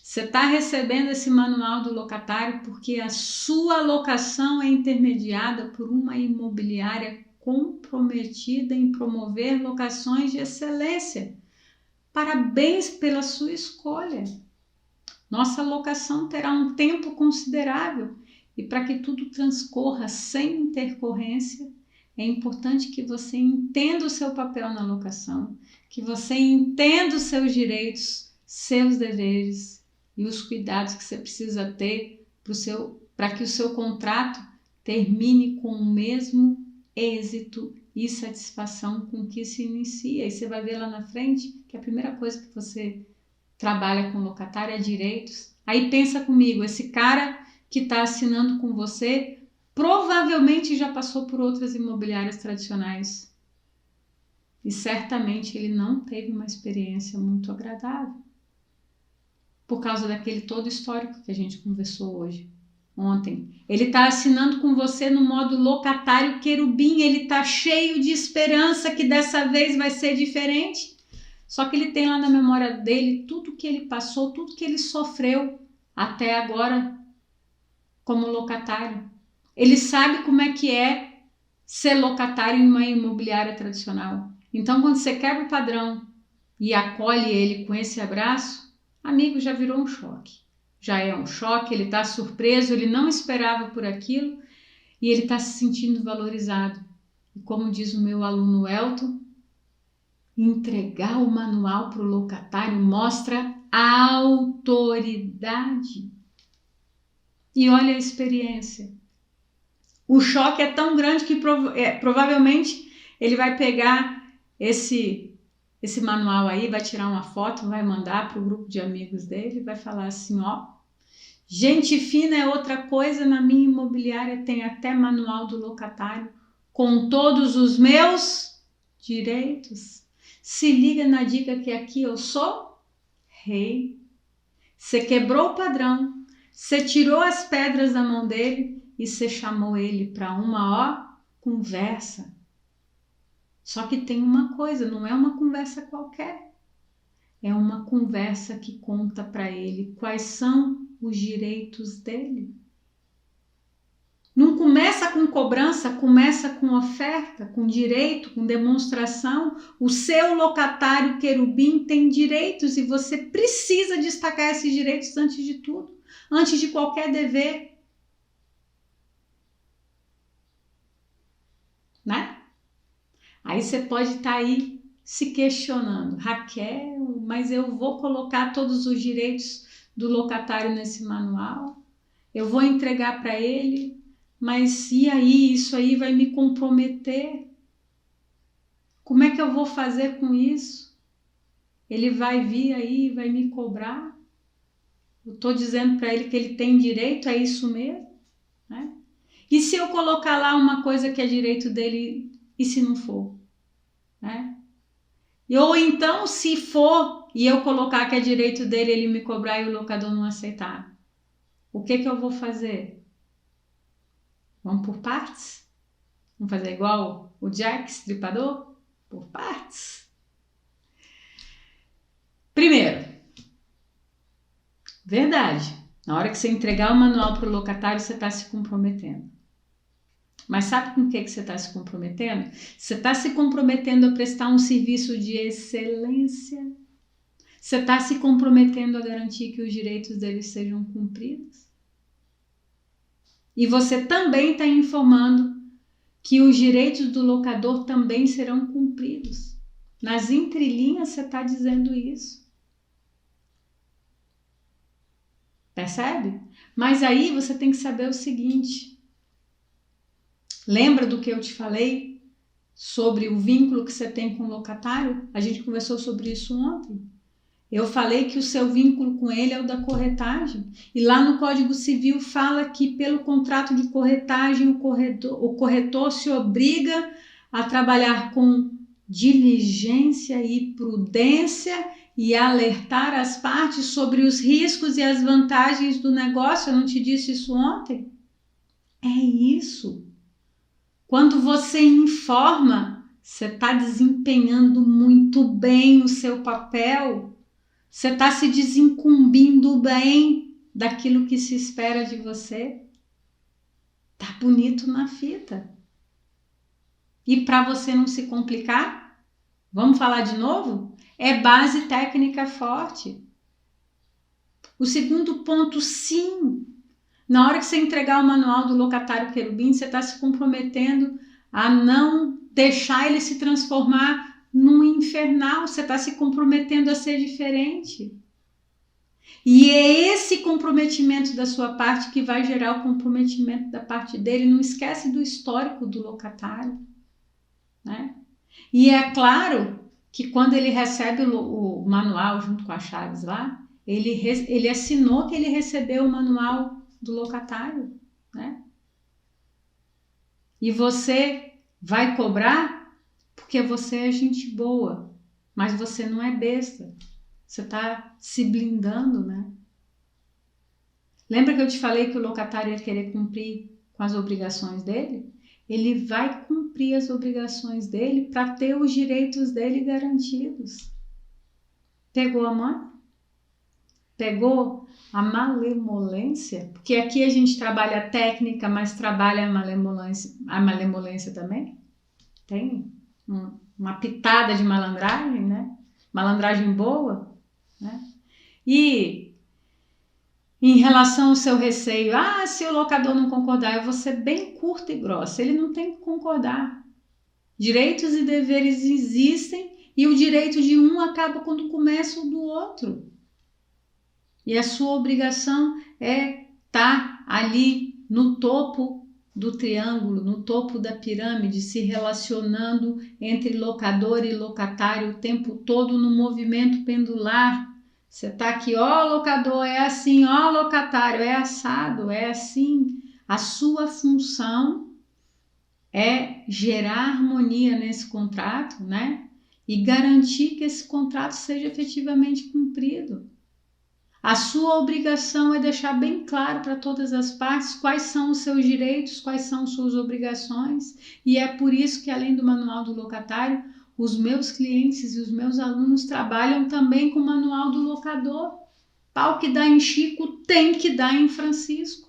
você está recebendo esse manual do locatário porque a sua locação é intermediada por uma imobiliária comprometida em promover locações de excelência. Parabéns pela sua escolha. Nossa locação terá um tempo considerável e para que tudo transcorra sem intercorrência, é importante que você entenda o seu papel na locação, que você entenda os seus direitos, seus deveres e os cuidados que você precisa ter para que o seu contrato termine com o mesmo êxito e satisfação com que se inicia. E você vai ver lá na frente que a primeira coisa que você trabalha com locatário é direitos. Aí pensa comigo, esse cara que está assinando com você provavelmente já passou por outras imobiliárias tradicionais e certamente ele não teve uma experiência muito agradável por causa daquele todo histórico que a gente conversou ontem. Ele está assinando com você no modo locatário querubim, ele está cheio de esperança que dessa vez vai ser diferente. Só que ele tem lá na memória dele tudo que ele passou, tudo que ele sofreu até agora como locatário. Ele sabe como é que é ser locatário em uma imobiliária tradicional. Então, quando você quebra o padrão e acolhe ele com esse abraço, amigo, já virou um choque. Já é um choque, ele está surpreso, ele não esperava por aquilo e ele está se sentindo valorizado. E como diz o meu aluno Elton, entregar o manual para o locatário mostra a autoridade. E olha a experiência. O choque é tão grande que provavelmente ele vai pegar esse manual aí, vai tirar uma foto, vai mandar para o grupo de amigos dele, vai falar assim, ó, gente fina é outra coisa, na minha imobiliária tem até manual do locatário com todos os meus direitos. Se liga na dica que aqui eu sou rei. Você quebrou o padrão, você tirou as pedras da mão dele e você chamou ele para uma conversa. Só que tem uma coisa, não é uma conversa qualquer. É uma conversa que conta para ele quais são os direitos dele. começa com cobrança, começa com oferta, com direito, com demonstração. O seu locatário querubim tem direitos e você precisa destacar esses direitos antes de tudo, antes de qualquer dever. Né? Aí você pode estar aí se questionando, Raquel, mas eu vou colocar todos os direitos do locatário nesse manual? Eu vou entregar para ele, mas e aí? Isso aí vai me comprometer? Como é que eu vou fazer com isso? Ele vai vir aí e vai me cobrar? Eu estou dizendo para ele que ele tem direito, é isso mesmo? Né? E se eu colocar lá uma coisa que é direito dele e se não for? Né? Ou então, se for e eu colocar que é direito dele, ele me cobrar e o locador não aceitar, o que eu vou fazer? Vamos por partes? Vamos fazer igual o Jack Stripador? Por partes? Primeiro, verdade, na hora que você entregar o manual para o locatário, você está se comprometendo. Mas sabe com o que você está se comprometendo? Você está se comprometendo a prestar um serviço de excelência. Você está se comprometendo a garantir que os direitos deles sejam cumpridos. E você também está informando que os direitos do locador também serão cumpridos. Nas entrelinhas você está dizendo isso. Percebe? Mas aí você tem que saber o seguinte. Lembra do que eu te falei sobre o vínculo que você tem com o locatário? A gente conversou sobre isso ontem. Eu falei que o seu vínculo com ele é o da corretagem. E lá no Código Civil fala que pelo contrato de corretagem o corretor se obriga a trabalhar com diligência e prudência e alertar as partes sobre os riscos e as vantagens do negócio. Eu não te disse isso ontem? É isso. Quando você informa, você está desempenhando muito bem o seu papel, você está se desincumbindo bem daquilo que se espera de você. Tá bonito na fita. E para você não se complicar, vamos falar de novo? É base técnica forte. O segundo ponto, sim. Na hora que você entregar o manual do locatário querubim, você está se comprometendo a não deixar ele se transformar num infernal. Você está se comprometendo a ser diferente. E é esse comprometimento da sua parte que vai gerar o comprometimento da parte dele. Não esquece do histórico do locatário. Né? E é claro que quando ele recebe o manual junto com as chaves lá, ele assinou que ele recebeu o manual do locatário, né? E você vai cobrar porque você é gente boa, mas você não é besta. Você está se blindando, né? Lembra que eu te falei que o locatário ia querer cumprir com as obrigações dele? Ele vai cumprir as obrigações dele para ter os direitos dele garantidos. Pegou a mão? Pegou a malemolência? Porque aqui a gente trabalha a técnica, mas trabalha a malemolência também. Tem uma pitada de malandragem, né? Malandragem boa, né? E em relação ao seu receio, se o locador não concordar, eu vou ser bem curta e grossa. Ele não tem que concordar. Direitos e deveres existem e o direito de um acaba quando começa o do outro. E a sua obrigação é estar ali no topo do triângulo, no topo da pirâmide, se relacionando entre locador e locatário o tempo todo no movimento pendular. Você está aqui, locador, é assim, locatário, é assado, é assim. A sua função é gerar harmonia nesse contrato, né? E garantir que esse contrato seja efetivamente cumprido. A sua obrigação é deixar bem claro para todas as partes quais são os seus direitos, quais são suas obrigações. E é por isso que, além do manual do locatário, os meus clientes e os meus alunos trabalham também com o manual do locador. Pau que dá em Chico tem que dar em Francisco.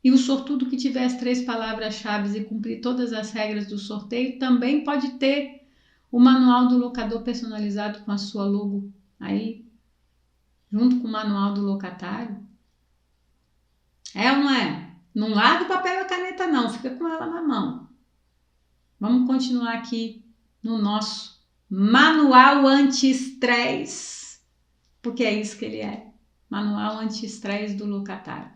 E o sortudo que tiver as 3 palavras-chave e cumprir todas as regras do sorteio também pode ter o manual do locador personalizado com a sua logo aí, junto com o manual do locatário. É ou não é? Não larga o papel e a caneta não, fica com ela na mão. Vamos continuar aqui no nosso manual anti-estresse, porque é isso que ele é, manual anti-estresse do locatário.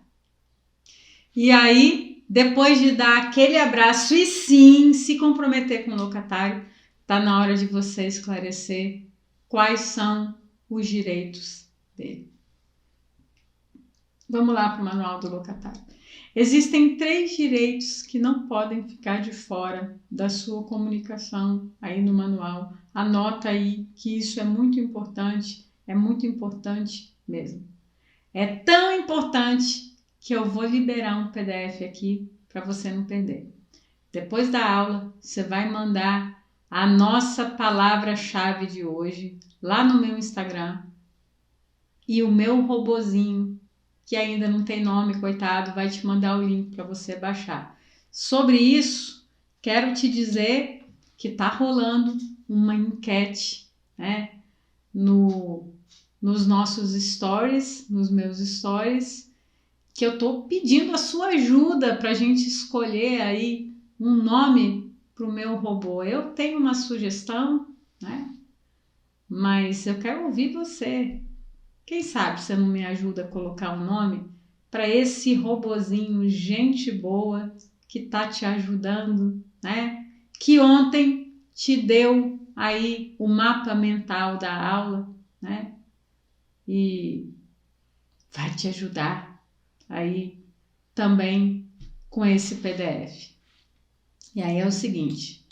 E aí, depois de dar aquele abraço e sim se comprometer com o locatário, está na hora de você esclarecer quais são os direitos dele. Vamos lá para o manual do locatário. Existem 3 direitos que não podem ficar de fora da sua comunicação aí no manual. Anota aí que isso é muito importante mesmo. É tão importante que eu vou liberar um PDF aqui para você não perder. Depois da aula, você vai mandar a nossa palavra-chave de hoje lá no meu Instagram e o meu robozinho, que ainda não tem nome, coitado, vai te mandar o link para você baixar. Sobre isso, quero te dizer que está rolando uma enquete, né, nos nossos stories, nos meus stories, que eu estou pedindo a sua ajuda para a gente escolher aí um nome para o meu robô. Eu tenho uma sugestão, né? Mas eu quero ouvir você. Quem sabe você não me ajuda a colocar um nome para esse robozinho gente boa que tá te ajudando, né? Que ontem te deu aí o mapa mental da aula, né? E vai te ajudar aí também com esse PDF. E aí é o seguinte: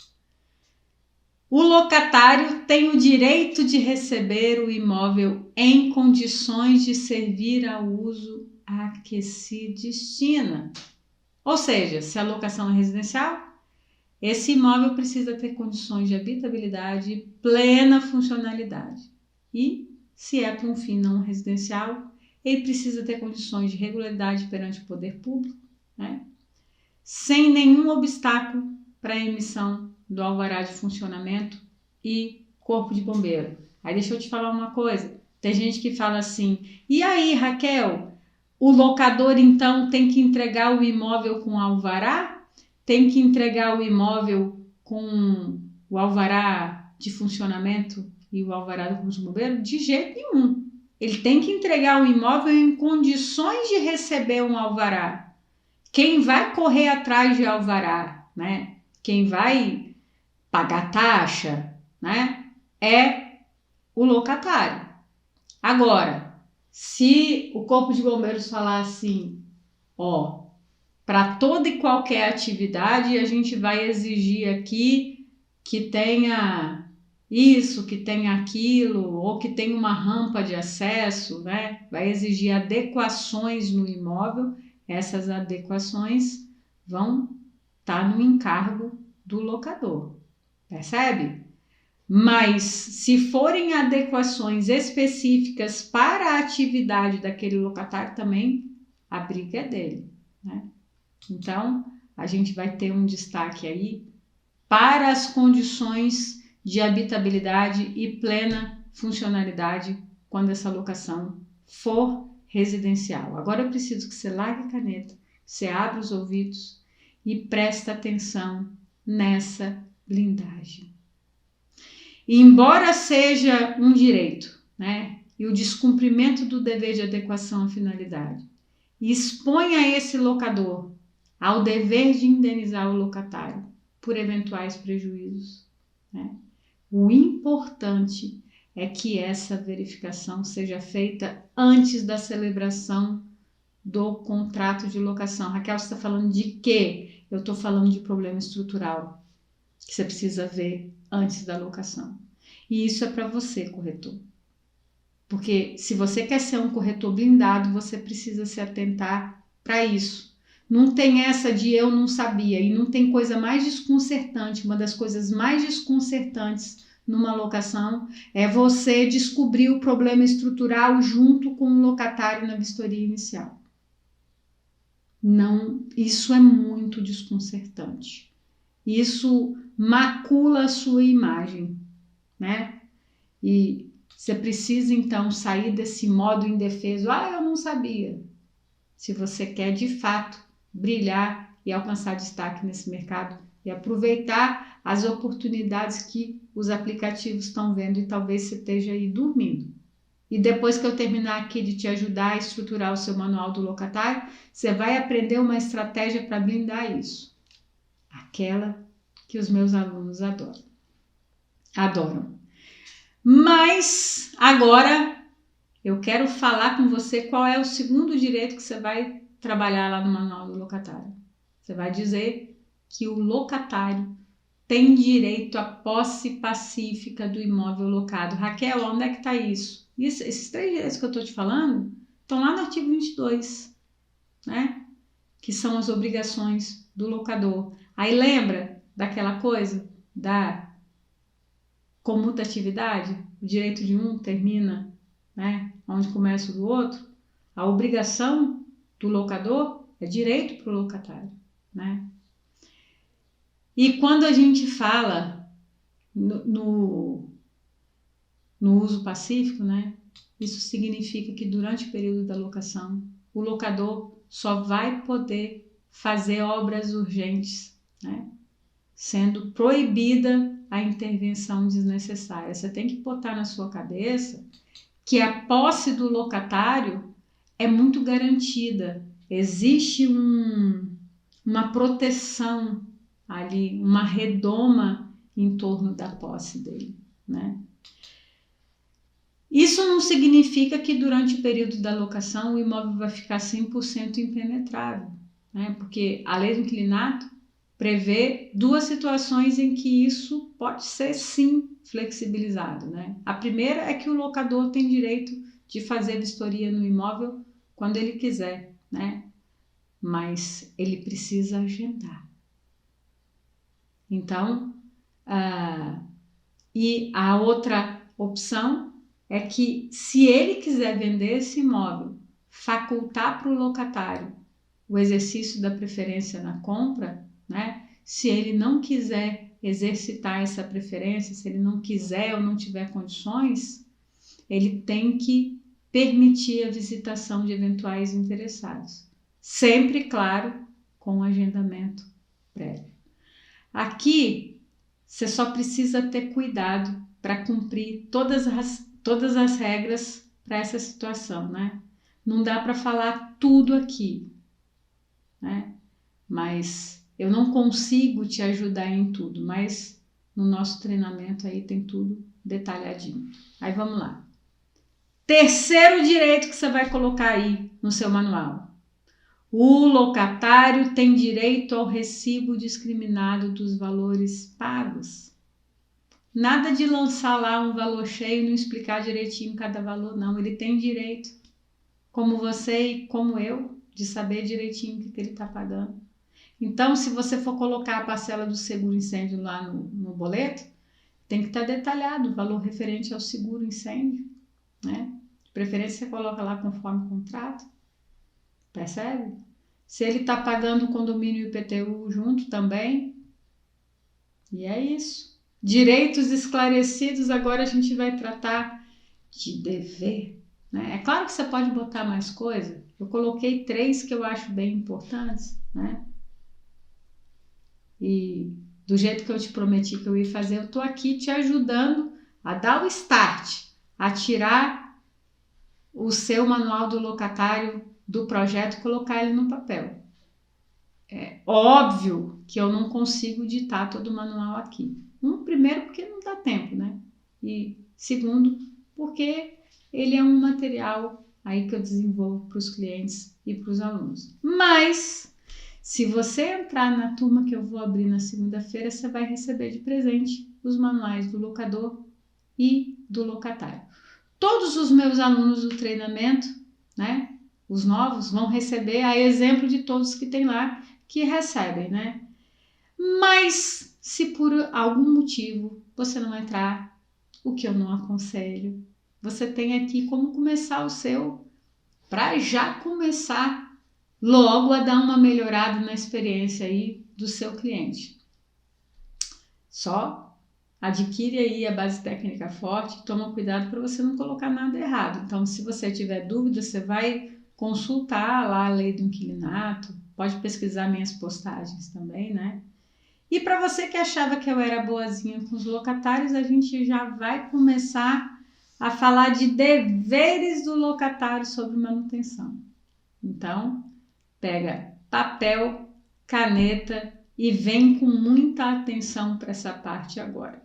o locatário tem o direito de receber o imóvel em condições de servir ao uso a que se destina. Ou seja, se a locação é residencial, esse imóvel precisa ter condições de habitabilidade e plena funcionalidade. E se é para um fim não residencial, ele precisa ter condições de regularidade perante o poder público, né? Sem nenhum obstáculo para a emissão do alvará de funcionamento e corpo de bombeiro. Aí deixa eu te falar uma coisa, tem gente que fala assim, e aí Raquel, o locador então tem que entregar o imóvel com alvará? Tem que entregar o imóvel com o alvará de funcionamento e o alvará do corpo de bombeiro? De jeito nenhum. Ele tem que entregar o imóvel em condições de receber um alvará. Quem vai correr atrás de alvará, né? Quem vai pagar taxa, né? É o locatário. Agora, se o corpo de bombeiros falar assim, ó, para toda e qualquer atividade a gente vai exigir aqui que tenha isso, que tenha aquilo, ou que tenha uma rampa de acesso, né? Vai exigir adequações no imóvel. Essas adequações vão estar no encargo do locador, percebe? Mas se forem adequações específicas para a atividade daquele locatário também, a briga é dele, né? Então, a gente vai ter um destaque aí para as condições de habitabilidade e plena funcionalidade quando essa locação for residencial. Agora eu preciso que você largue a caneta, você abra os ouvidos e presta atenção nessa blindagem. E embora seja um direito, né, e o descumprimento do dever de adequação à finalidade, exponha esse locador ao dever de indenizar o locatário por eventuais prejuízos, né? O importante é que essa verificação seja feita antes da celebração do contrato de locação. Raquel, você está falando de quê? Eu estou falando de problema estrutural que você precisa ver antes da locação. E isso é para você, corretor. Porque se você quer ser um corretor blindado, você precisa se atentar para isso. Não tem essa de eu não sabia, e não tem coisa mais desconcertante, uma das coisas mais desconcertantes numa locação é você descobrir o problema estrutural junto com o locatário na vistoria inicial. Não, isso é muito desconcertante. Isso macula a sua imagem, né? E você precisa então sair desse modo indefeso. Eu não sabia. Se você quer de fato brilhar e alcançar destaque nesse mercado e aproveitar as oportunidades que os aplicativos estão vendo e talvez você esteja aí dormindo. E depois que eu terminar aqui de te ajudar a estruturar o seu manual do locatário, você vai aprender uma estratégia para blindar isso. Aquela que os meus alunos adoram. Mas agora eu quero falar com você qual é o segundo direito que você vai trabalhar lá no manual do locatário. Você vai dizer que o locatário tem direito à posse pacífica do imóvel locado. Raquel, onde é que está isso? Esses 3 direitos que eu estou te falando estão lá no artigo 22, né? Que são as obrigações do locador. Aí lembra daquela coisa da comutatividade? O direito de um termina, né, onde começa o do outro. A obrigação do locador é direito para o locatário, né? E quando a gente fala no uso pacífico, né, isso significa que durante o período da locação, o locador só vai poder fazer obras urgentes, né, sendo proibida a intervenção desnecessária. Você tem que botar na sua cabeça que a posse do locatário é muito garantida. Existe uma proteção ali, uma redoma em torno da posse dele, né? Isso não significa que durante o período da locação o imóvel vai ficar 100% impenetrável, né? Porque a lei do inquilinato prevê 2 situações em que isso pode ser sim flexibilizado, né? A primeira é que o locador tem direito de fazer vistoria no imóvel quando ele quiser, né? Mas ele precisa agendar. Então, e a outra opção é que, se ele quiser vender esse imóvel, facultar para o locatário o exercício da preferência na compra, né? Se ele não quiser exercitar essa preferência, se ele não quiser ou não tiver condições, ele tem que permitir a visitação de eventuais interessados. Sempre, claro, com agendamento prévio. Aqui, você só precisa ter cuidado para cumprir todas as regras para essa situação, né? Não dá para falar tudo aqui, né? Mas eu não consigo te ajudar em tudo, mas no nosso treinamento aí tem tudo detalhadinho. Aí vamos lá. Terceiro direito que você vai colocar aí no seu manual. O locatário tem direito ao recibo discriminado dos valores pagos. Nada de lançar lá um valor cheio e não explicar direitinho cada valor, não. Ele tem direito, como você e como eu, de saber direitinho o que ele está pagando. Então, se você for colocar a parcela do seguro incêndio lá no boleto, tem que estar detalhado o valor referente ao seguro incêndio, né? De preferência, você coloca lá conforme o contrato. Percebe? Se ele está pagando o condomínio e o IPTU junto também. E é isso. Direitos esclarecidos, agora a gente vai tratar de dever, né? É claro que você pode botar mais coisa. Eu coloquei 3 que eu acho bem importantes, né? E do jeito que eu te prometi que eu ia fazer, eu estou aqui te ajudando a dar o start, a tirar o seu manual do locatário do projeto e colocar ele no papel. É óbvio que eu não consigo ditar todo o manual aqui. Primeiro, porque não dá tempo, né? E segundo, porque ele é um material aí que eu desenvolvo para os clientes e para os alunos. Mas, se você entrar na turma que eu vou abrir na segunda-feira, você vai receber de presente os manuais do locador e do locatário. Todos os meus alunos do treinamento, né? Os novos vão receber, a exemplo de todos que tem lá, que recebem, né? Mas, se por algum motivo você não entrar, o que eu não aconselho, você tem aqui como começar o seu, para já começar logo a dar uma melhorada na experiência aí do seu cliente. Só adquire aí a base técnica forte, toma cuidado para você não colocar nada errado. Então, se você tiver dúvida, você vai consultar lá a lei do inquilinato, pode pesquisar minhas postagens também, né? E para você que achava que eu era boazinha com os locatários, a gente já vai começar a falar de deveres do locatário sobre manutenção. Então, pega papel, caneta e vem com muita atenção para essa parte agora.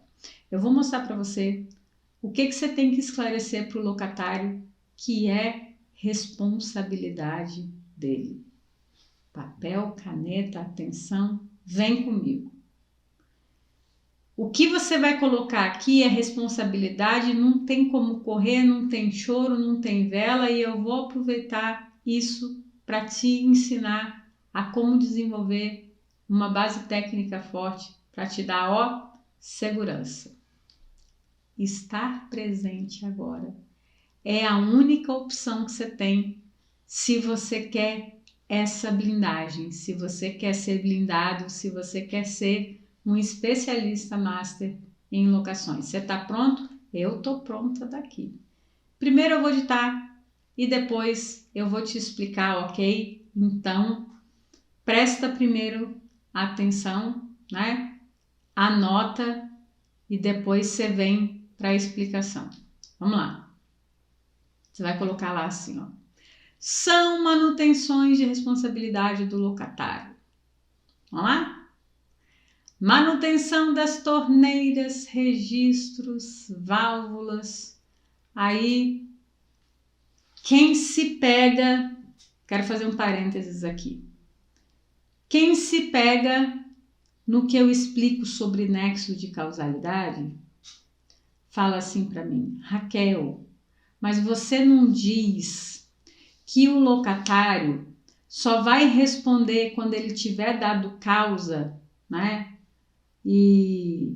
Eu vou mostrar para você o que você tem que esclarecer para o locatário, que é responsabilidade dele. Papel, caneta, atenção, vem comigo. O que você vai colocar aqui é responsabilidade, não tem como correr, não tem choro, não tem vela, e eu vou aproveitar isso para te ensinar a como desenvolver uma base técnica forte para te dar, ó, segurança. Estar presente agora é a única opção que você tem se você quer essa blindagem, se você quer ser blindado, se você quer ser um especialista master em locações. Você está pronto? Eu estou pronta daqui. Primeiro eu vou ditar e depois eu vou te explicar, ok? Então, presta primeiro atenção, né? Anota e depois você vem para a explicação. Vamos lá. Você vai colocar lá assim, ó. São manutenções de responsabilidade do locatário. Vamos lá? Manutenção das torneiras, registros, válvulas. Aí, quem se pega... Quero fazer um parênteses aqui. Quem se pega no que eu explico sobre nexo de causalidade, fala assim para mim, Raquel, mas você não diz que o locatário só vai responder quando ele tiver dado causa, né? E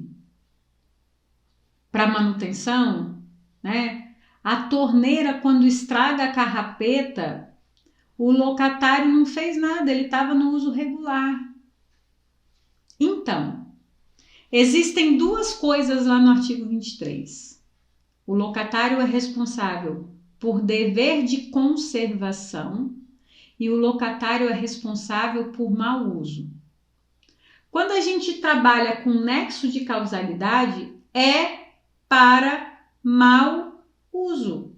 para manutenção, né? A torneira, quando estraga a carrapeta, o locatário não fez nada, ele estava no uso regular. Então, existem duas coisas lá no artigo 23. O locatário é responsável por dever de conservação e o locatário é responsável por mau uso. Quando a gente trabalha com nexo de causalidade, é para mau uso.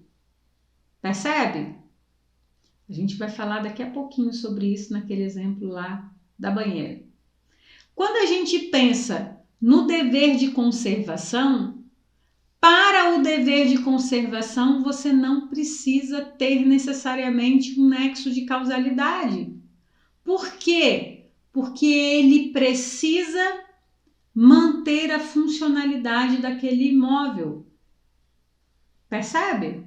Percebe? A gente vai falar daqui a pouquinho sobre isso naquele exemplo lá da banheira. Quando a gente pensa no dever de conservação, para o dever de conservação você não precisa ter necessariamente um nexo de causalidade. Por quê? Porque ele precisa manter a funcionalidade daquele imóvel. Percebe?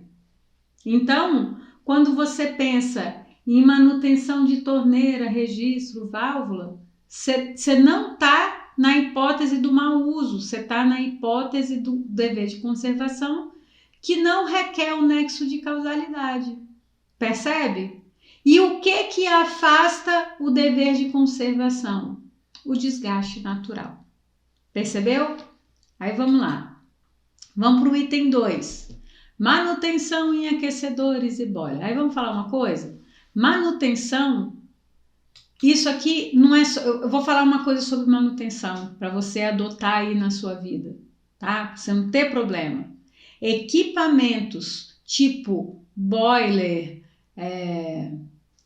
Então, quando você pensa em manutenção de torneira, registro, válvula, você não está na hipótese do mau uso, você está na hipótese do dever de conservação que não requer o nexo de causalidade. Percebe? E o que afasta o dever de conservação? O desgaste natural. Percebeu? Aí vamos lá. Vamos para o item 2. Manutenção em aquecedores e boiler. Aí vamos falar uma coisa? Manutenção, isso aqui não é só... Eu vou falar uma coisa sobre manutenção para você adotar aí na sua vida, tá? Pra você não ter problema. Equipamentos tipo boiler,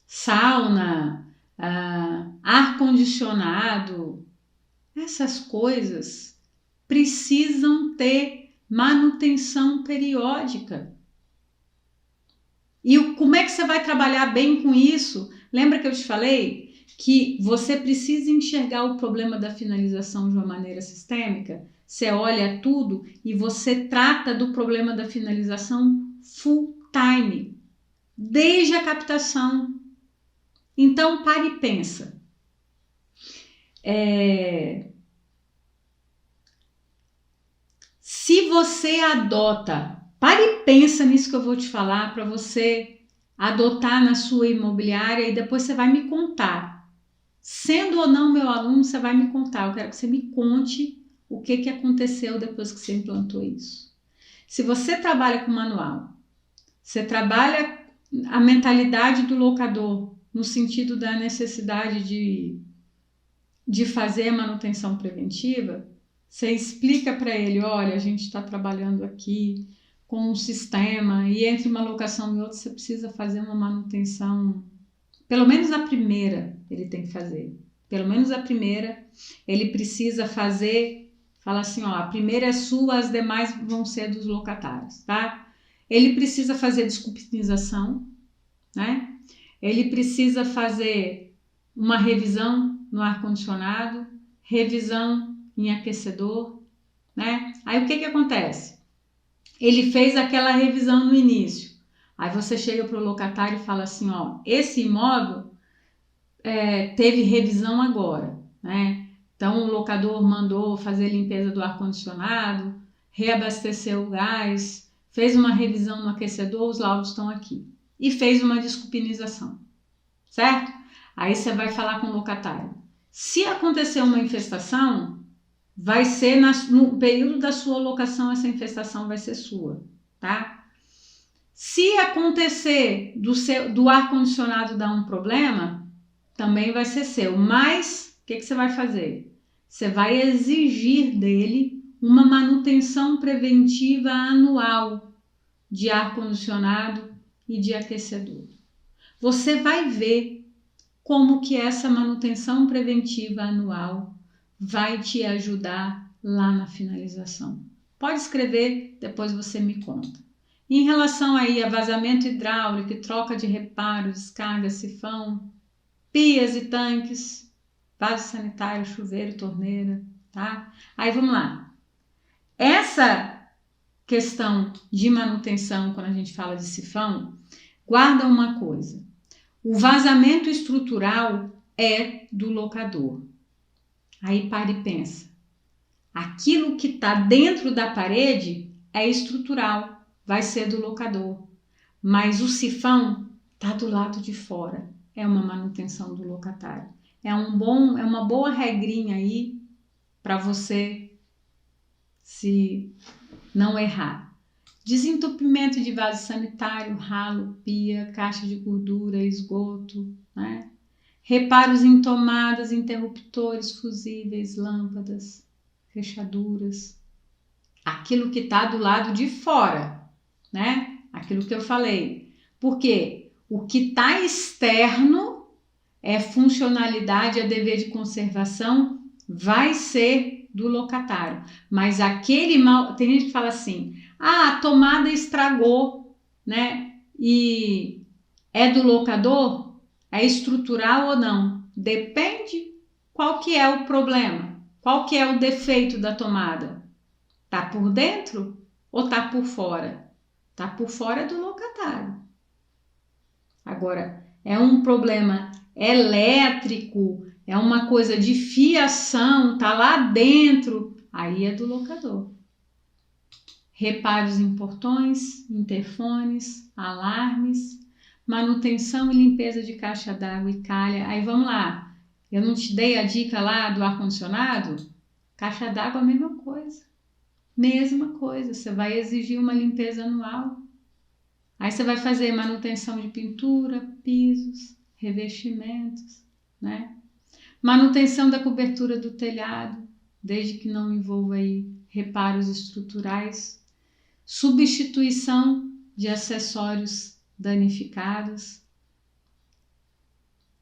sauna, ar-condicionado, essas coisas precisam ter manutenção periódica. E como é que você vai trabalhar bem com isso? Lembra que eu te falei que você precisa enxergar o problema da finalização de uma maneira sistêmica? Você olha tudo e você trata do problema da finalização full time, desde a captação. Então, pare e pensa. Se você adota, pare e pensa nisso que eu vou te falar para você adotar na sua imobiliária e depois você vai me contar. Sendo ou não meu aluno, você vai me contar. Eu quero que você me conte o que aconteceu depois que você implantou isso. Se você trabalha com manual, você trabalha a mentalidade do locador no sentido da necessidade de fazer a manutenção preventiva, você explica para ele, olha, a gente está trabalhando aqui com um sistema e entre uma locação e outra você precisa fazer uma manutenção, pelo menos a primeira ele tem que fazer. Pelo menos a primeira ele precisa fazer, fala assim, ó, a primeira é sua, as demais vão ser dos locatários, tá? Ele precisa fazer desculpinização, né? Ele precisa fazer uma revisão no ar-condicionado, revisão em aquecedor, né? Aí o que acontece? Ele fez aquela revisão no início. Aí você chega para o locatário e fala assim, ó, esse imóvel teve revisão agora, né? Então o locador mandou fazer limpeza do ar-condicionado, reabasteceu o gás, fez uma revisão no aquecedor, os laudos estão aqui. E fez uma desculpinização, certo? Aí você vai falar com o locatário. Se acontecer uma infestação, vai ser no período da sua locação, essa infestação vai ser sua, tá? Se acontecer do ar-condicionado dar um problema, também vai ser seu. Mas, o que você vai fazer? Você vai exigir dele uma manutenção preventiva anual de ar-condicionado e de aquecedor. Você vai ver como que essa manutenção preventiva anual vai te ajudar lá na finalização. Pode escrever, depois você me conta. Em relação aí a vazamento hidráulico, troca de reparo, descarga, sifão, pias e tanques, vaso sanitário, chuveiro, torneira, tá? Aí vamos lá. Essa questão de manutenção, quando a gente fala de sifão, guarda uma coisa. O vazamento estrutural é do locador. Aí para e pensa. Aquilo que está dentro da parede é estrutural, vai ser do locador. Mas o sifão está do lado de fora. É uma manutenção do locatário. É uma boa regrinha aí para você se não errar. Desentupimento de vaso sanitário, ralo, pia, caixa de gordura, esgoto, né? Reparos em tomadas, interruptores, fusíveis, lâmpadas, fechaduras. Aquilo que está do lado de fora, né? Aquilo que eu falei. Porque o que está externo é funcionalidade, é dever de conservação, vai ser do locatário. Mas aquele mal, tem gente que fala assim, a tomada estragou, né? E é do locador? É estrutural ou não? Depende qual que é o problema, qual que é o defeito da tomada. Tá por dentro ou tá por fora? Tá por fora é do locatário. Agora, é um problema elétrico, é uma coisa de fiação, tá lá dentro, aí é do locador. Reparos em portões, interfones, alarmes, manutenção e limpeza de caixa d'água e calha. Aí vamos lá, eu não te dei a dica lá do ar-condicionado? Caixa d'água a mesma coisa. Mesma coisa, você vai exigir uma limpeza anual. Aí você vai fazer manutenção de pintura, pisos, revestimentos, né? Manutenção da cobertura do telhado, desde que não envolva aí reparos estruturais. Substituição de acessórios danificados.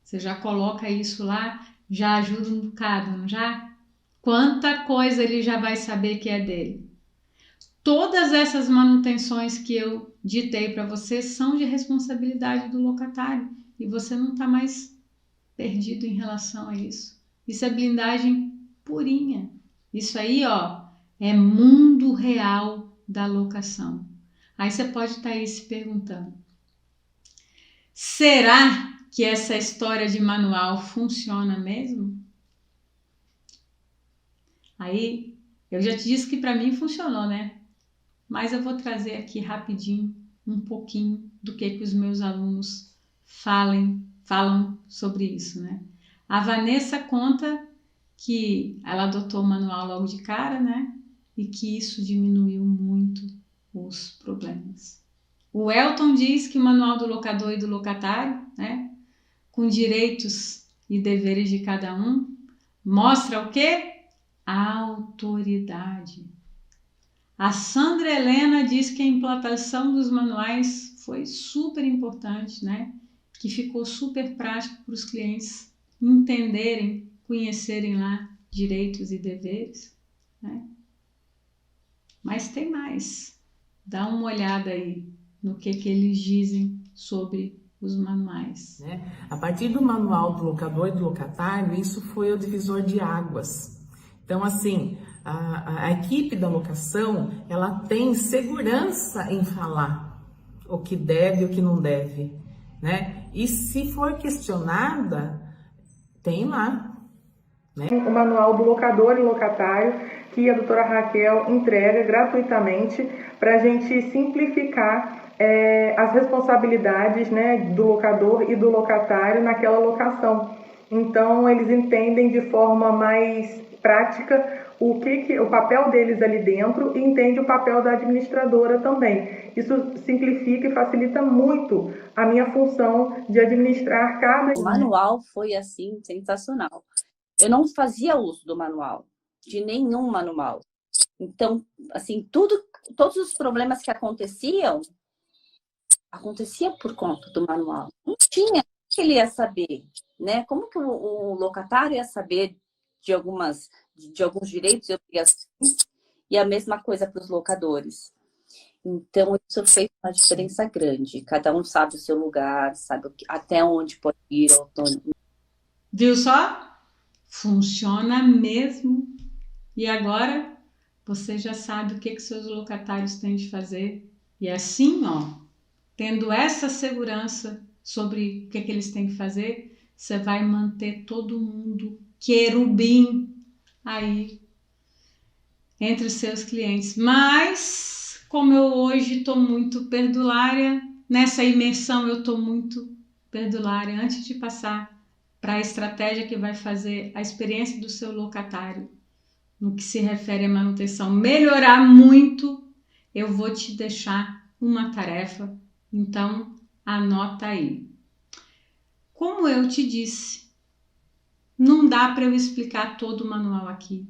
Você já coloca isso lá, já ajuda um bocado, não já? Quanta coisa ele já vai saber que é dele. Todas essas manutenções que eu ditei para você são de responsabilidade do locatário e você não está mais perdido em relação a isso. Isso é blindagem purinha. Isso aí, ó, é mundo real da locação. Aí você pode estar aí se perguntando, será que essa história de manual funciona mesmo? Aí, eu já te disse que para mim funcionou, né? Mas eu vou trazer aqui rapidinho um pouquinho do que os meus alunos falam sobre isso, né? A Vanessa conta que ela adotou o manual logo de cara, né? E que isso diminuiu muito os problemas. O Elton diz que o manual do locador e do locatário, né? Com direitos e deveres de cada um, mostra o quê? A autoridade. A Sandra Helena diz que a implantação dos manuais foi super importante, né? Que ficou super prático para os clientes entenderem, conhecerem lá direitos e deveres, né? Mas tem mais. Dá uma olhada aí no que eles dizem sobre os manuais. Né? A partir do manual do locador e do locatário, isso foi o divisor de águas. Então, assim, a equipe da locação, ela tem segurança em falar o que deve e o que não deve, né? E se for questionada, tem lá, né? O manual do locador e locatário, que a doutora Raquel entrega gratuitamente para a gente simplificar as responsabilidades, né, do locador e do locatário naquela locação. Então, eles entendem de forma mais prática o papel deles ali dentro e entende o papel da administradora também. Isso simplifica e facilita muito a minha função de administrar cada... O manual foi, assim, sensacional. Eu não fazia uso do manual, de nenhum manual. Então, assim, todos os problemas que aconteciam, acontecia por conta do manual. Não tinha que ele ia saber, né? Como que o locatário ia saber de alguns direitos e obrigações, e a mesma coisa para os locadores. Então, isso fez uma diferença grande. Cada um sabe o seu lugar, sabe até onde pode ir. Viu só? Funciona mesmo. E agora, você já sabe o que seus locatários têm de fazer. E assim, ó, tendo essa segurança sobre o que eles têm que fazer, você vai manter todo mundo querubim aí entre os seus clientes. Mas, como eu hoje estou muito perdulária, nessa imersão eu estou muito perdulária antes de passar para a estratégia que vai fazer a experiência do seu locatário no que se refere à manutenção melhorar muito, eu vou te deixar uma tarefa, então anota aí. Como eu te disse, não dá para eu explicar todo o manual aqui,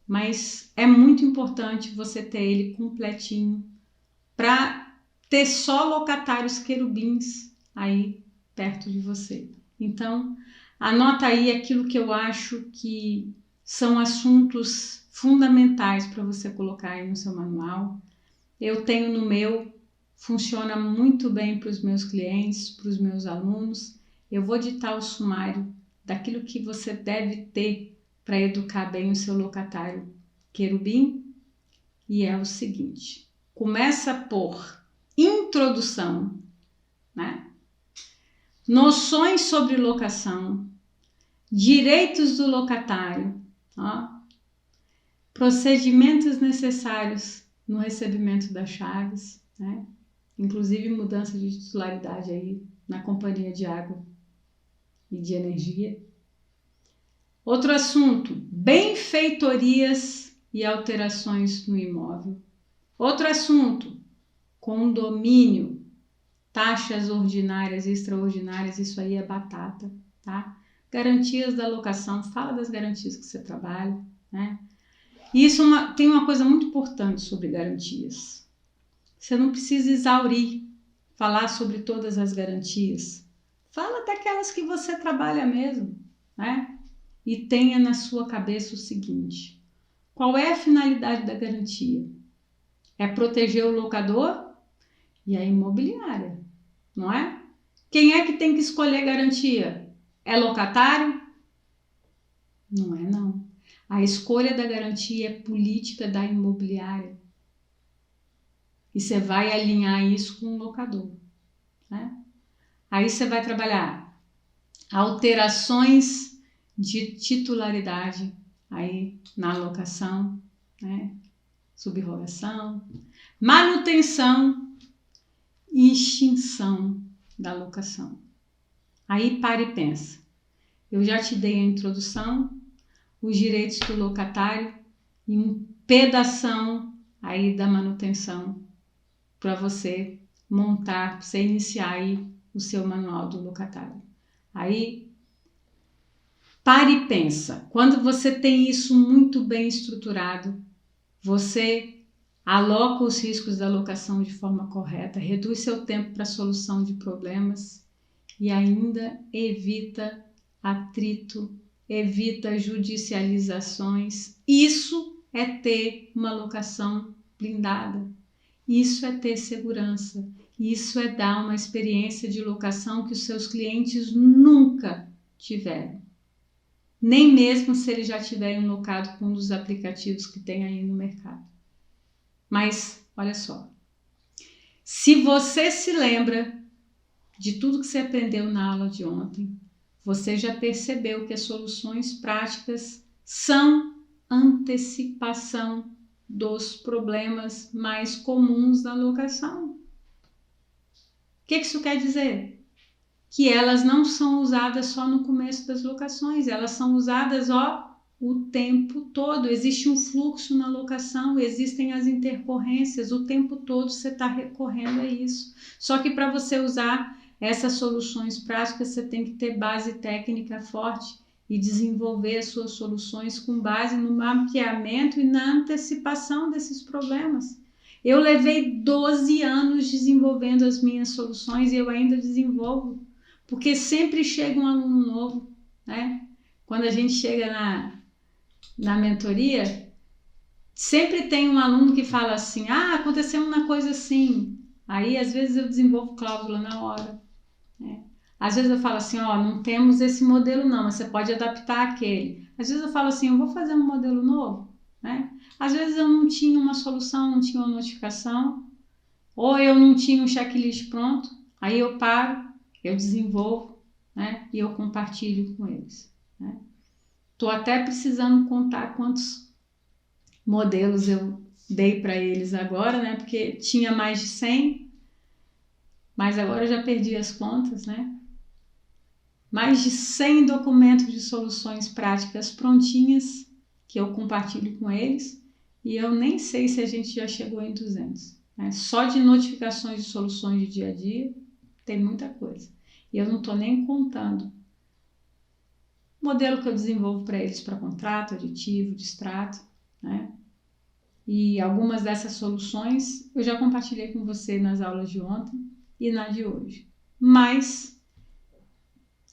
mas é muito importante você ter ele completinho para ter só locatários querubins aí perto de você. Então, anota aí aquilo que eu acho que são assuntos fundamentais para você colocar aí no seu manual. Eu tenho no meu, funciona muito bem para os meus clientes, para os meus alunos. Eu vou ditar o sumário daquilo que você deve ter para educar bem o seu locatário querubim. E é o seguinte, começa por introdução, né? Noções sobre locação, direitos do locatário, ó, procedimentos necessários no recebimento das chaves, né? Inclusive mudança de titularidade aí na companhia de água e de energia. Outro assunto, benfeitorias e alterações no imóvel. Outro assunto, condomínio, taxas ordinárias e extraordinárias, isso aí é batata, tá? Garantias da locação, fala das garantias que você trabalha, né? E isso tem uma coisa muito importante sobre garantias. Você não precisa exaurir, falar sobre todas as garantias. Fala daquelas que você trabalha mesmo, né? E tenha na sua cabeça o seguinte, qual é a finalidade da garantia? É proteger o locador e a imobiliária, não é? Quem é que tem que escolher garantia? É locatário? Não é, não. A escolha da garantia é política da imobiliária. E você vai alinhar isso com o locador, né? Aí você vai trabalhar alterações de titularidade aí na locação, né? Subrogação, manutenção extinção da locação. Aí para e pensa. Eu já te dei a introdução, os direitos do locatário e um pedação aí da manutenção para você montar, para você iniciar aí o seu manual do locatário. Aí, pare e pensa. Quando você tem isso muito bem estruturado, você aloca os riscos da locação de forma correta, reduz seu tempo para a solução de problemas e ainda evita atrito, evita judicializações. Isso é ter uma locação blindada. Isso é ter segurança. Isso é dar uma experiência de locação que os seus clientes nunca tiveram. Nem mesmo se eles já tiverem locado com um dos aplicativos que tem aí no mercado. Mas, olha só. Se você se lembra de tudo que você aprendeu na aula de ontem, você já percebeu que as soluções práticas são antecipação dos problemas mais comuns da locação. O que isso quer dizer? Que elas não são usadas só no começo das locações, elas são usadas o tempo todo. Existe um fluxo na locação, existem as intercorrências, o tempo todo você está recorrendo a isso. Só que para você usar essas soluções práticas, você tem que ter base técnica forte e desenvolver as suas soluções com base no mapeamento e na antecipação desses problemas. Eu levei 12 anos desenvolvendo as minhas soluções e eu ainda desenvolvo, porque sempre chega um aluno novo, né? Quando a gente chega na mentoria, sempre tem um aluno que fala assim, aconteceu uma coisa assim. Aí, às vezes, eu desenvolvo cláusula na hora, né? Às vezes eu falo assim, não temos esse modelo não, mas você pode adaptar aquele. Às vezes eu falo assim, eu vou fazer um modelo novo, né? Às vezes eu não tinha uma solução, não tinha uma notificação, ou eu não tinha um checklist pronto, aí eu paro, eu desenvolvo, né? E eu compartilho com eles, né? Tô até precisando contar quantos modelos eu dei para eles agora, né? Porque tinha mais de 100, mas agora eu já perdi as contas, né? Mais de 100 documentos de soluções práticas prontinhas que eu compartilho com eles e eu nem sei se a gente já chegou em 200, né? Só de notificações de soluções de dia a dia tem muita coisa e eu não estou nem contando o modelo que eu desenvolvo para eles para contrato, aditivo, distrato, né? E algumas dessas soluções eu já compartilhei com você nas aulas de ontem e na de hoje, mas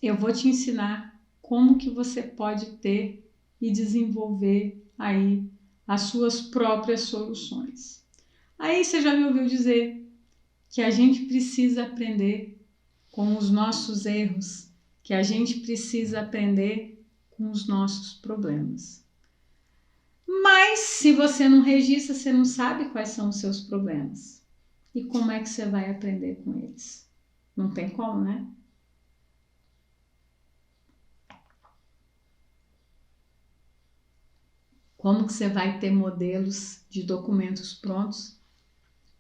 eu vou te ensinar como que você pode ter e desenvolver aí as suas próprias soluções. Aí você já me ouviu dizer que a gente precisa aprender com os nossos erros, que a gente precisa aprender com os nossos problemas. Mas se você não registra, você não sabe quais são os seus problemas. E como é que você vai aprender com eles? Não tem como, né? Como que você vai ter modelos de documentos prontos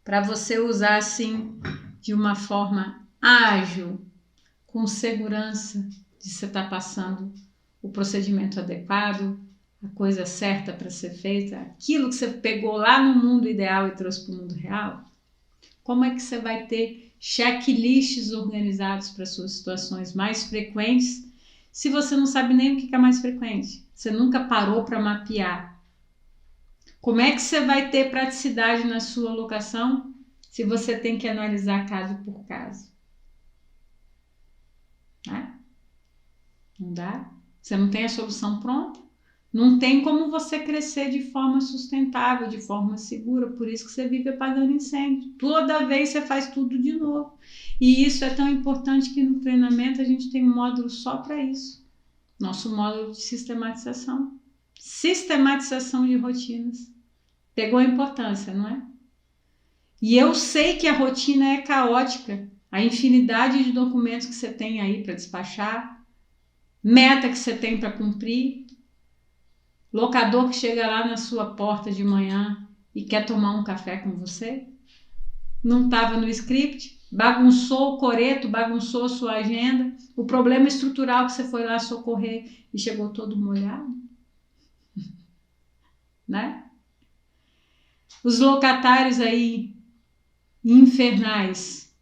para você usar assim de uma forma ágil, com segurança de você estar passando o procedimento adequado, a coisa certa para ser feita, aquilo que você pegou lá no mundo ideal e trouxe para o mundo real? Como é que você vai ter checklists organizados para suas situações mais frequentes se você não sabe nem o que é mais frequente? Você nunca parou para mapear. Como é que você vai ter praticidade na sua locação se você tem que analisar caso por caso? Né? Não dá? Você não tem a solução pronta? Não tem como você crescer de forma sustentável, de forma segura. Por isso que você vive apagando incêndio. Toda vez você faz tudo de novo. E isso é tão importante que no treinamento a gente tem um módulo só para isso. Nosso módulo de sistematização. Sistematização de rotinas. Pegou a importância, não é? E eu sei que a rotina é caótica. A infinidade de documentos que você tem aí para despachar, meta que você tem para cumprir, locador que chega lá na sua porta de manhã e quer tomar um café com você, não estava no script, bagunçou o coreto, bagunçou a sua agenda, o problema estrutural que você foi lá socorrer e chegou todo molhado, né? Os locatários aí infernais,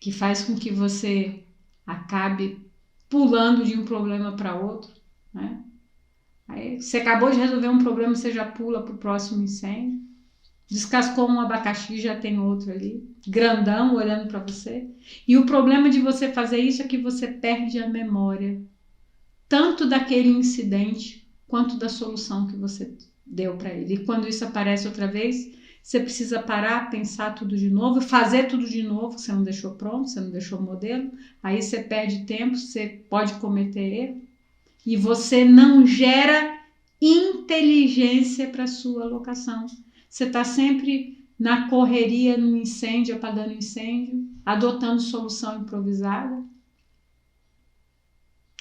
que faz com que você acabe pulando de um problema para outro, né? Aí você acabou de resolver um problema, você já pula para o próximo incêndio. Descascou um abacaxi, já tem outro ali, grandão, olhando para você. E o problema de você fazer isso é que você perde a memória, tanto daquele incidente, quanto da solução que você deu para ele. E quando isso aparece outra vez, você precisa parar, pensar tudo de novo, fazer tudo de novo, você não deixou pronto, você não deixou modelo. Aí você perde tempo, você pode cometer erro. E você não gera inteligência para sua locação. Você está sempre na correria, no incêndio, apagando incêndio, adotando solução improvisada.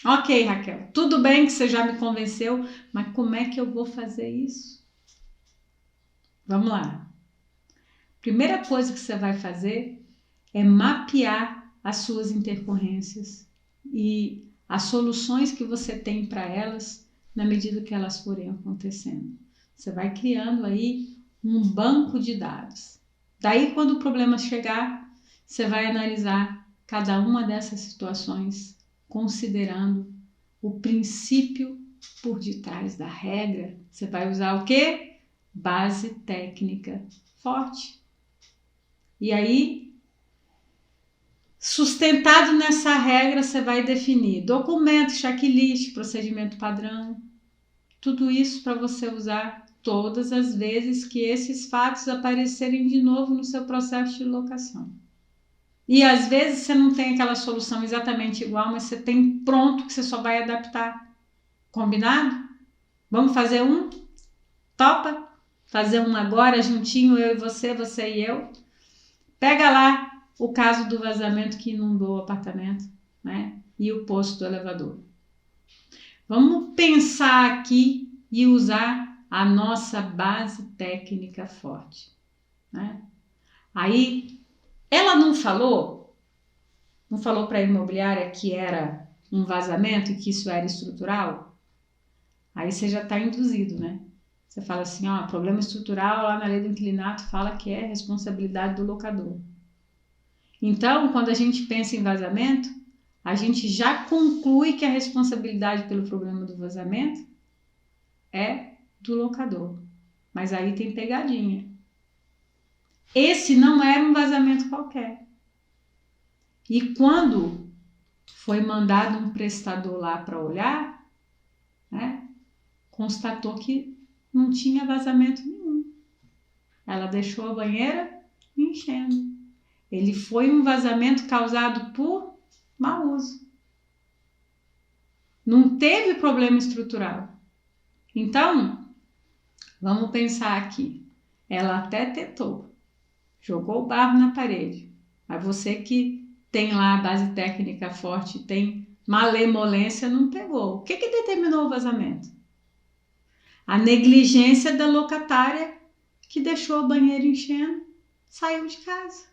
Ok, Raquel, tudo bem que você já me convenceu, mas como é que eu vou fazer isso? Vamos lá. Primeira coisa que você vai fazer é mapear as suas intercorrências e as soluções que você tem para elas na medida que elas forem acontecendo. Você vai criando aí um banco de dados. Daí, quando o problema chegar, você vai analisar cada uma dessas situações, considerando o princípio por detrás da regra. Você vai usar o quê? Base técnica forte. E aí, sustentado nessa regra, você vai definir documento, checklist, procedimento padrão, tudo isso para você usar todas as vezes que esses fatos aparecerem de novo no seu processo de locação. E às vezes você não tem aquela solução exatamente igual, mas você tem pronto que você só vai adaptar. Combinado? Vamos fazer um? Topa? Fazer um agora juntinho, eu e você e eu? Pega lá o caso do vazamento que inundou o apartamento, né? E o poço do elevador. Vamos pensar aqui e usar a nossa base técnica forte, né? Aí, ela não falou para a imobiliária que era um vazamento e que isso era estrutural? Aí você já está induzido, né? Você fala assim, ó, problema estrutural lá na lei do inquilinato fala que é responsabilidade do locador. Então, quando a gente pensa em vazamento, a gente já conclui que a responsabilidade pelo problema do vazamento é do locador. Mas aí tem pegadinha. Esse não era um vazamento qualquer. E quando foi mandado um prestador lá para olhar, né, constatou que não tinha vazamento nenhum. Ela deixou a banheira enchendo. Ele foi um vazamento causado por mau uso. Não teve problema estrutural. Então, vamos pensar aqui. Ela até tentou, jogou o barro na parede. Mas você que tem lá a base técnica forte, tem malemolência, não pegou. O que determinou o vazamento? A negligência da locatária que deixou a banheira enchendo, saiu de casa.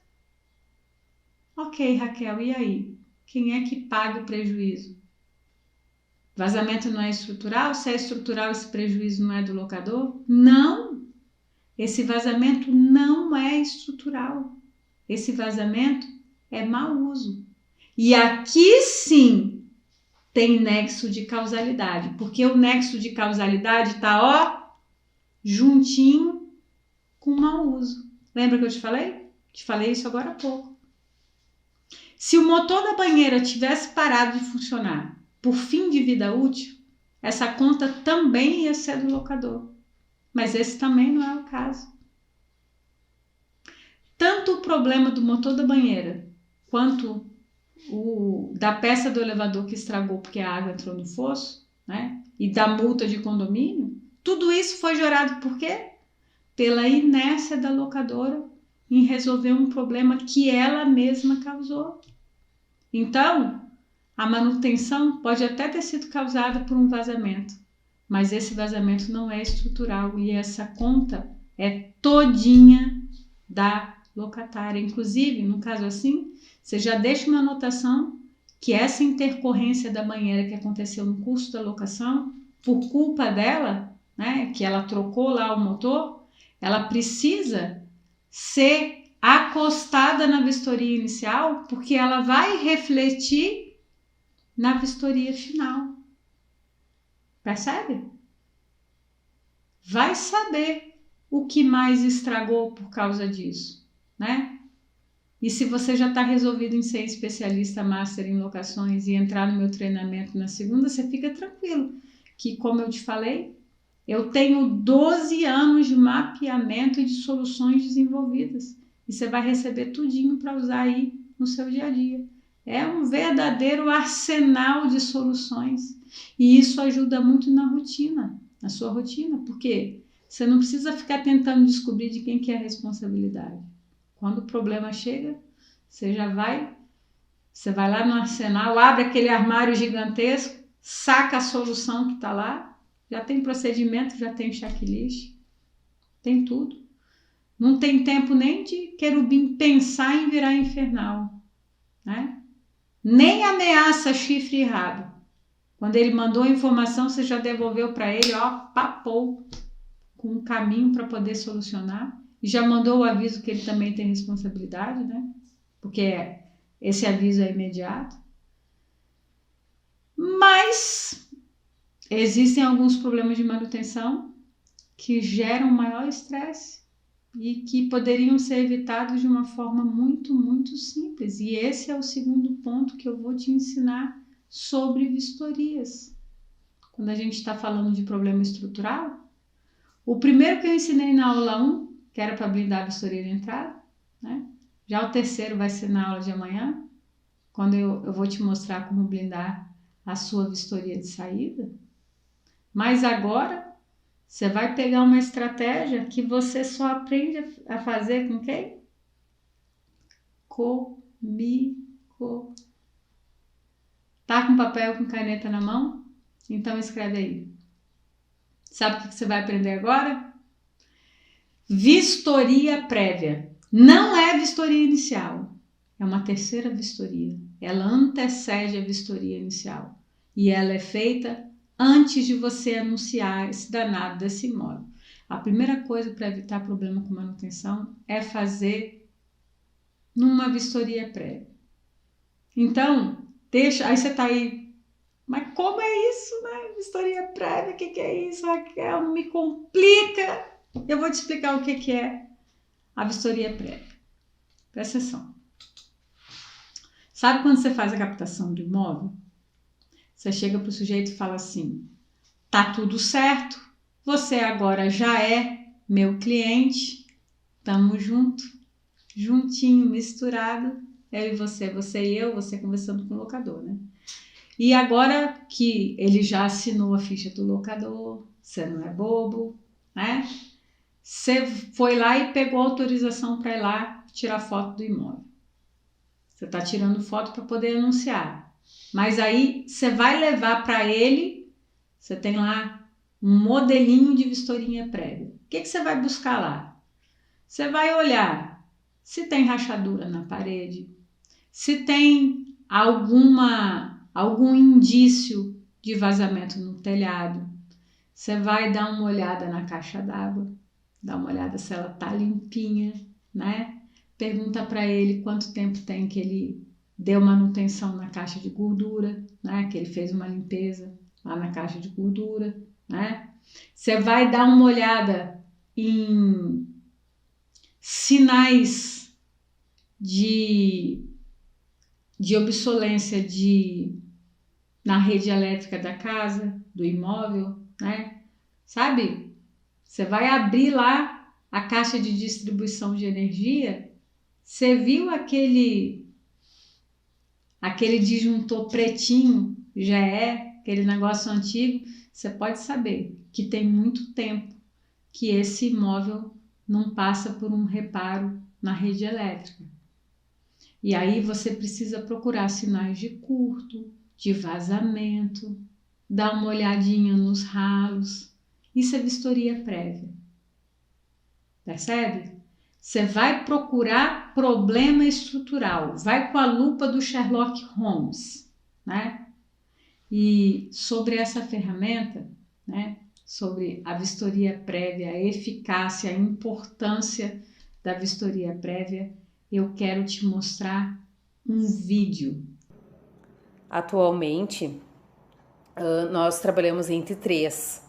Ok, Raquel, e aí? Quem é que paga o prejuízo? Vazamento não é estrutural? Se é estrutural, esse prejuízo não é do locador? Não! Esse vazamento não é estrutural. Esse vazamento é mau uso. E aqui sim tem nexo de causalidade, porque o nexo de causalidade está, ó, juntinho com mau uso. Lembra que eu te falei? Te falei isso agora há pouco. Se o motor da banheira tivesse parado de funcionar por fim de vida útil, essa conta também ia ser do locador. Mas esse também não é o caso. Tanto o problema do motor da banheira, quanto o da peça do elevador que estragou porque a água entrou no fosso, né? E da multa de condomínio, tudo isso foi gerado por quê? Pela inércia da locadora em resolver um problema que ela mesma causou. Então, a manutenção pode até ter sido causada por um vazamento, mas esse vazamento não é estrutural e essa conta é todinha da locatária. Inclusive, no caso assim, você já deixa uma anotação que essa intercorrência da banheira que aconteceu no curso da locação, por culpa dela, né, que ela trocou lá o motor, ela precisa ser acostada na vistoria inicial, porque ela vai refletir na vistoria final. Percebe? Vai saber o que mais estragou por causa disso, né? E se você já está resolvido em ser especialista master em locações e entrar no meu treinamento na segunda, você fica tranquilo, que como eu te falei, eu tenho 12 anos de mapeamento e de soluções desenvolvidas. E você vai receber tudinho para usar aí no seu dia a dia. É um verdadeiro arsenal de soluções. E isso ajuda muito na rotina, na sua rotina, porque você não precisa ficar tentando descobrir de quem que é a responsabilidade. Quando o problema chega, você vai lá no arsenal, abre aquele armário gigantesco, saca a solução que está lá, já tem procedimento, já tem checklist, tem tudo. Não tem tempo nem de querubim pensar em virar infernal, né? Nem ameaça chifre e rabo. Quando ele mandou a informação, você já devolveu para ele, papou com um caminho para poder solucionar. E já mandou o aviso que ele também tem responsabilidade, né? Porque esse aviso é imediato. Mas existem alguns problemas de manutenção que geram maior estresse e que poderiam ser evitados de uma forma muito, muito simples. E esse é o segundo ponto que eu vou te ensinar sobre vistorias. Quando a gente está falando de problema estrutural, o primeiro que eu ensinei na aula 1, que era para blindar a vistoria de entrada, né? Já o terceiro vai ser na aula de amanhã, quando eu vou te mostrar como blindar a sua vistoria de saída. Mas agora, você vai pegar uma estratégia que você só aprende a fazer com quem? Comigo. Tá com papel e com caneta na mão? Então escreve aí. Sabe o que você vai aprender agora? Vistoria prévia. Não é vistoria inicial. É uma terceira vistoria. Ela antecede a vistoria inicial. E ela é feita antes de você anunciar esse danado desse imóvel. A primeira coisa para evitar problema com manutenção é fazer numa vistoria prévia. Então, aí você está aí, mas como é isso, né? Vistoria prévia, o que é isso, Raquel? Não me complica. Eu vou te explicar o que é a vistoria prévia. Presta atenção. Sabe quando você faz a captação do imóvel? Você chega para o sujeito e fala assim, tá tudo certo, você agora já é meu cliente, tamo junto, juntinho, misturado, eu e você e eu, você conversando com o locador, né? E agora que ele já assinou a ficha do locador, você não é bobo, né? Você foi lá e pegou autorização para ir lá tirar foto do imóvel. Você está tirando foto para poder anunciar. Mas aí você vai levar para ele, você tem lá um modelinho de vistoria prévia. O que você vai buscar lá? Você vai olhar se tem rachadura na parede, se tem algum indício de vazamento no telhado. Você vai dar uma olhada na caixa d'água, dá uma olhada se ela tá limpinha, né? Pergunta para ele quanto tempo tem que ele deu manutenção na caixa de gordura, né? Que ele fez uma limpeza lá na caixa de gordura, né? Você vai dar uma olhada em sinais de obsolência na rede elétrica da casa, do imóvel, né? Sabe? Você vai abrir lá a caixa de distribuição de energia, você viu aquele disjuntor pretinho, já é aquele negócio antigo, você pode saber que tem muito tempo que esse imóvel não passa por um reparo na rede elétrica. E aí você precisa procurar sinais de curto, de vazamento, dar uma olhadinha nos ralos. Isso é vistoria prévia. Percebe? Você vai procurar problema estrutural, vai com a lupa do Sherlock Holmes, né? E sobre essa ferramenta, né? Sobre a vistoria prévia, a eficácia, a importância da vistoria prévia, eu quero te mostrar um vídeo. Atualmente, nós trabalhamos entre três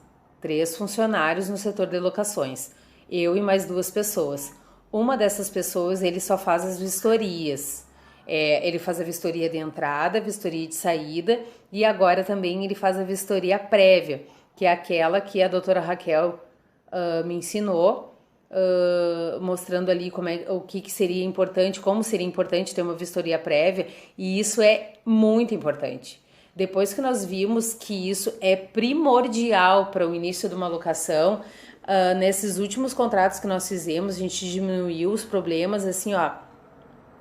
funcionários no setor de locações, eu e mais 2 pessoas. Uma dessas pessoas, ele só faz as vistorias. Ele faz a vistoria de entrada, a vistoria de saída, e agora também ele faz a vistoria prévia, que é aquela que a doutora Raquel me ensinou, mostrando ali o que seria importante, como seria importante ter uma vistoria prévia, e isso é muito importante. Depois que nós vimos que isso é primordial para o início de uma locação, nesses últimos contratos que nós fizemos, a gente diminuiu os problemas, assim, ó,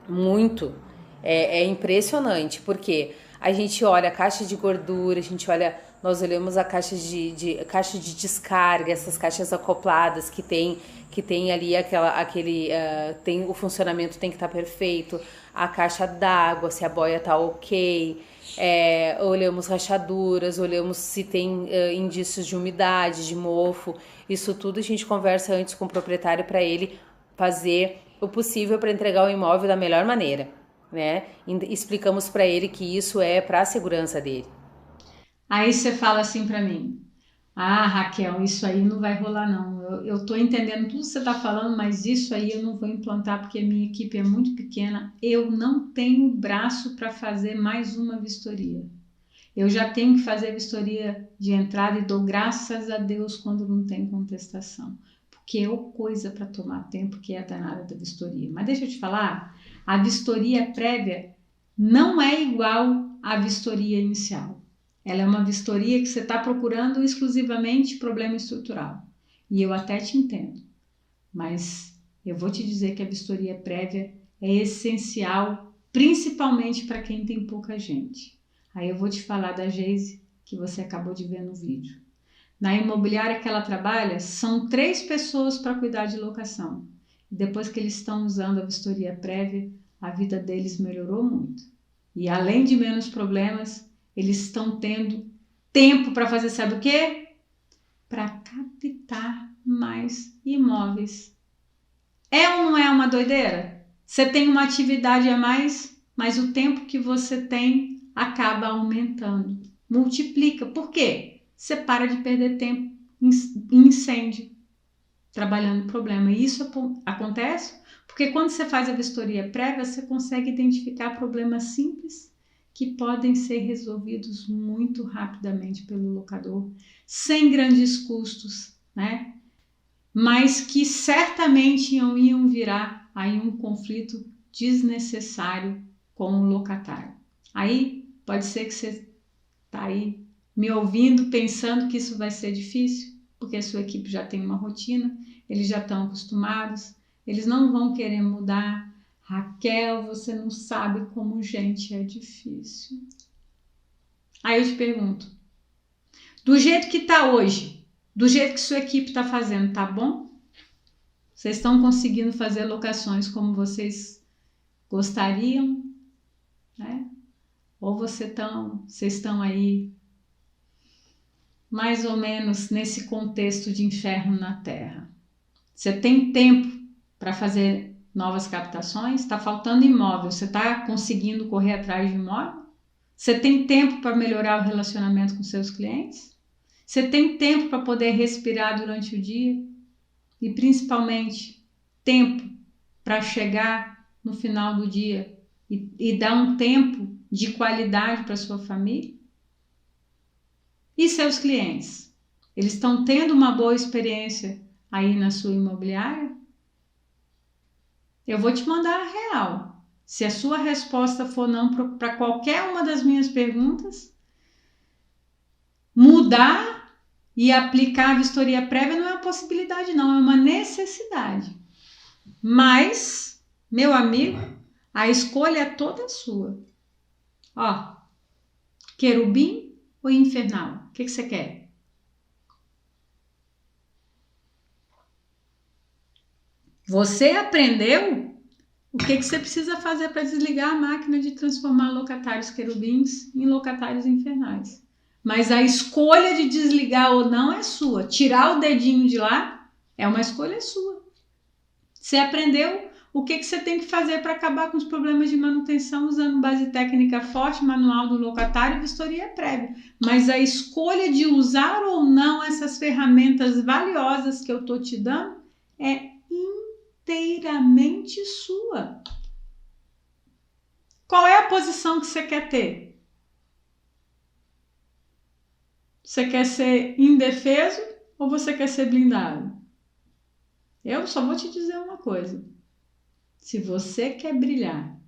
muito. É impressionante, porque a gente olha a caixa de gordura, nós olhamos a caixa de descarga, essas caixas acopladas que tem ali tem o funcionamento tem que estar perfeito, a caixa d'água, se a boia tá ok, olhamos rachaduras, olhamos se tem indícios de umidade, de mofo, isso tudo a gente conversa antes com o proprietário para ele fazer o possível para entregar o imóvel da melhor maneira, né? Explicamos para ele que isso é para a segurança dele. Aí você fala assim para mim: ah, Raquel, isso aí não vai rolar não. Eu tô entendendo tudo que você tá falando, mas isso aí eu não vou implantar porque a minha equipe é muito pequena. Eu não tenho braço para fazer mais uma vistoria. Eu já tenho que fazer vistoria de entrada e dou graças a Deus quando não tem contestação. Porque é coisa para tomar tempo que é a danada da vistoria. Mas deixa eu te falar, a vistoria prévia não é igual à vistoria inicial. Ela é uma vistoria que você está procurando exclusivamente problema estrutural. E eu até te entendo. Mas eu vou te dizer que a vistoria prévia é essencial, principalmente para quem tem pouca gente. Aí eu vou te falar da Geise, que você acabou de ver no vídeo. Na imobiliária que ela trabalha, são 3 pessoas para cuidar de locação. Depois que eles estão usando a vistoria prévia, a vida deles melhorou muito. E além de menos problemas, eles estão tendo tempo para fazer, sabe o quê? Para captar mais imóveis. É ou não é uma doideira? Você tem uma atividade a mais, mas o tempo que você tem acaba aumentando. Multiplica. Por quê? Você para de perder tempo em incêndio, trabalhando problema. E isso acontece porque quando você faz a vistoria prévia, você consegue identificar problemas simples que podem ser resolvidos muito rapidamente pelo locador, sem grandes custos, né? Mas que certamente iam virar aí um conflito desnecessário com o locatário. Aí pode ser que você está aí me ouvindo, pensando que isso vai ser difícil, porque a sua equipe já tem uma rotina, eles já estão acostumados, eles não vão querer mudar. Raquel, você não sabe como gente é difícil. Aí eu te pergunto, do jeito que está hoje, do jeito que sua equipe está fazendo, tá bom? Vocês estão conseguindo fazer locações como vocês gostariam, né? Ou vocês estão aí mais ou menos nesse contexto de inferno na Terra? Você tem tempo para fazer novas captações? Está faltando imóvel, você está conseguindo correr atrás de imóvel? Você tem tempo para melhorar o relacionamento com seus clientes? Você tem tempo para poder respirar durante o dia? E principalmente, tempo para chegar no final do dia e dar um tempo de qualidade para sua família? E seus clientes? Eles estão tendo uma boa experiência aí na sua imobiliária? Eu vou te mandar a real. Se a sua resposta for não para qualquer uma das minhas perguntas, mudar e aplicar a vistoria prévia não é uma possibilidade, não, é uma necessidade. Mas, meu amigo, a escolha é toda sua. Ó, querubim ou infernal? O que você quer? Você aprendeu o que você precisa fazer para desligar a máquina de transformar locatários querubins em locatários infernais. Mas a escolha de desligar ou não é sua. Tirar o dedinho de lá é uma escolha sua. Você aprendeu o que você tem que fazer para acabar com os problemas de manutenção usando base técnica forte, manual do locatário e vistoria prévia. Mas a escolha de usar ou não essas ferramentas valiosas que eu estou te dando é inteiramente sua. Qual é a posição que você quer ter? Você quer ser indefeso ou você quer ser blindado? Eu só vou te dizer uma coisa. Se você quer brilhar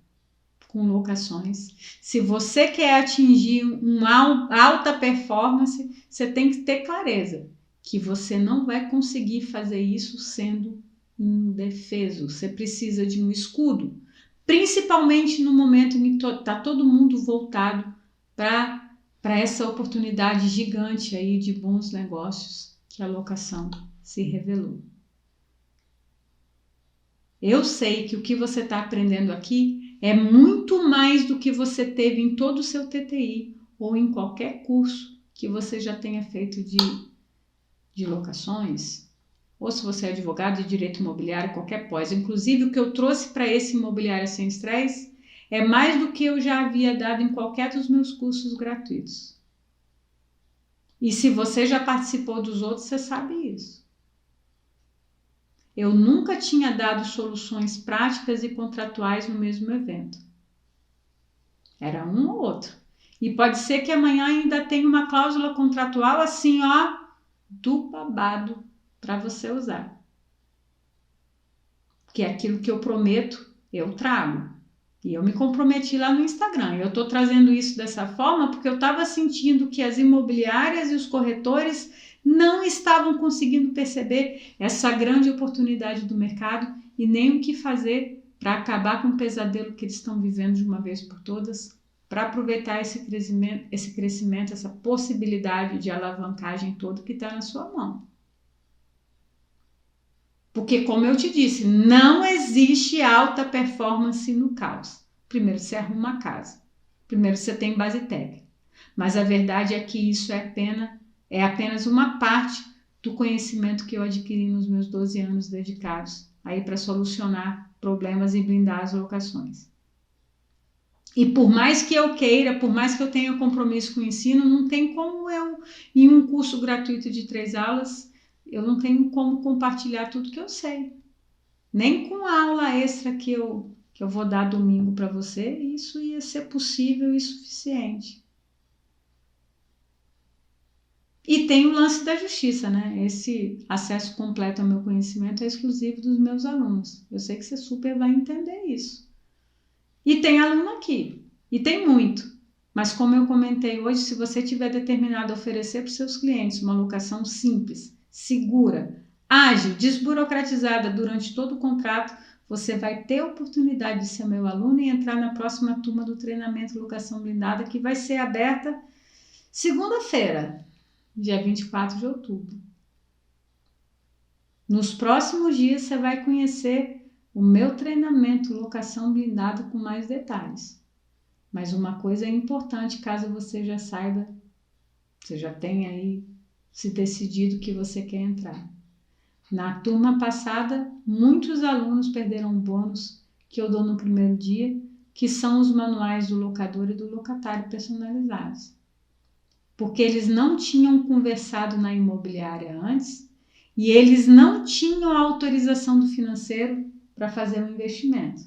com locações, se você quer atingir uma alta performance, você tem que ter clareza que você não vai conseguir fazer isso sendo indefeso. Você precisa de um escudo, principalmente no momento em que está todo mundo voltado para essa oportunidade gigante aí de bons negócios que a locação se revelou. Eu sei que o que você está aprendendo aqui é muito mais do que você teve em todo o seu TTI ou em qualquer curso que você já tenha feito de locações, ou se você é advogado de direito imobiliário, qualquer pós. Inclusive, o que eu trouxe para esse Imobiliária Sem Estresse é mais do que eu já havia dado em qualquer dos meus cursos gratuitos. E se você já participou dos outros, você sabe isso. Eu nunca tinha dado soluções práticas e contratuais no mesmo evento. Era um ou outro. E pode ser que amanhã ainda tenha uma cláusula contratual assim, ó, do babado para você usar. Que é aquilo que eu prometo, eu trago. E eu me comprometi lá no Instagram. Eu estou trazendo isso dessa forma porque eu estava sentindo que as imobiliárias e os corretores não estavam conseguindo perceber essa grande oportunidade do mercado e nem o que fazer para acabar com o pesadelo que eles estão vivendo de uma vez por todas, para aproveitar esse crescimento, essa possibilidade de alavancagem toda que está na sua mão. Porque, como eu te disse, não existe alta performance no caos. Primeiro você arruma a casa, primeiro você tem base técnica, mas a verdade é que isso é apenas uma parte do conhecimento que eu adquiri nos meus 12 anos dedicados aí para solucionar problemas e blindar as locações. E por mais que eu queira, por mais que eu tenha compromisso com o ensino, não tem como eu, em um curso gratuito de 3 aulas, eu não tenho como compartilhar tudo que eu sei. Nem com a aula extra que eu vou dar domingo para você, isso ia ser possível e suficiente. E tem o lance da justiça, né? Esse acesso completo ao meu conhecimento é exclusivo dos meus alunos. Eu sei que você super vai entender isso. E tem aluno aqui, e tem muito. Mas como eu comentei hoje, se você tiver determinado a oferecer para os seus clientes uma locação simples, segura, ágil, desburocratizada durante todo o contrato, você vai ter a oportunidade de ser meu aluno e entrar na próxima turma do treinamento Locação Blindada, que vai ser aberta segunda-feira, dia 24 de outubro. Nos próximos dias você vai conhecer o meu treinamento Locação Blindada com mais detalhes. Mas uma coisa é importante, caso você já saiba, você já tenha aí se decidido que você quer entrar. Na turma passada, muitos alunos perderam um bônus que eu dou no primeiro dia, que são os manuais do locador e do locatário personalizados. Porque eles não tinham conversado na imobiliária antes e eles não tinham a autorização do financeiro para fazer um investimento.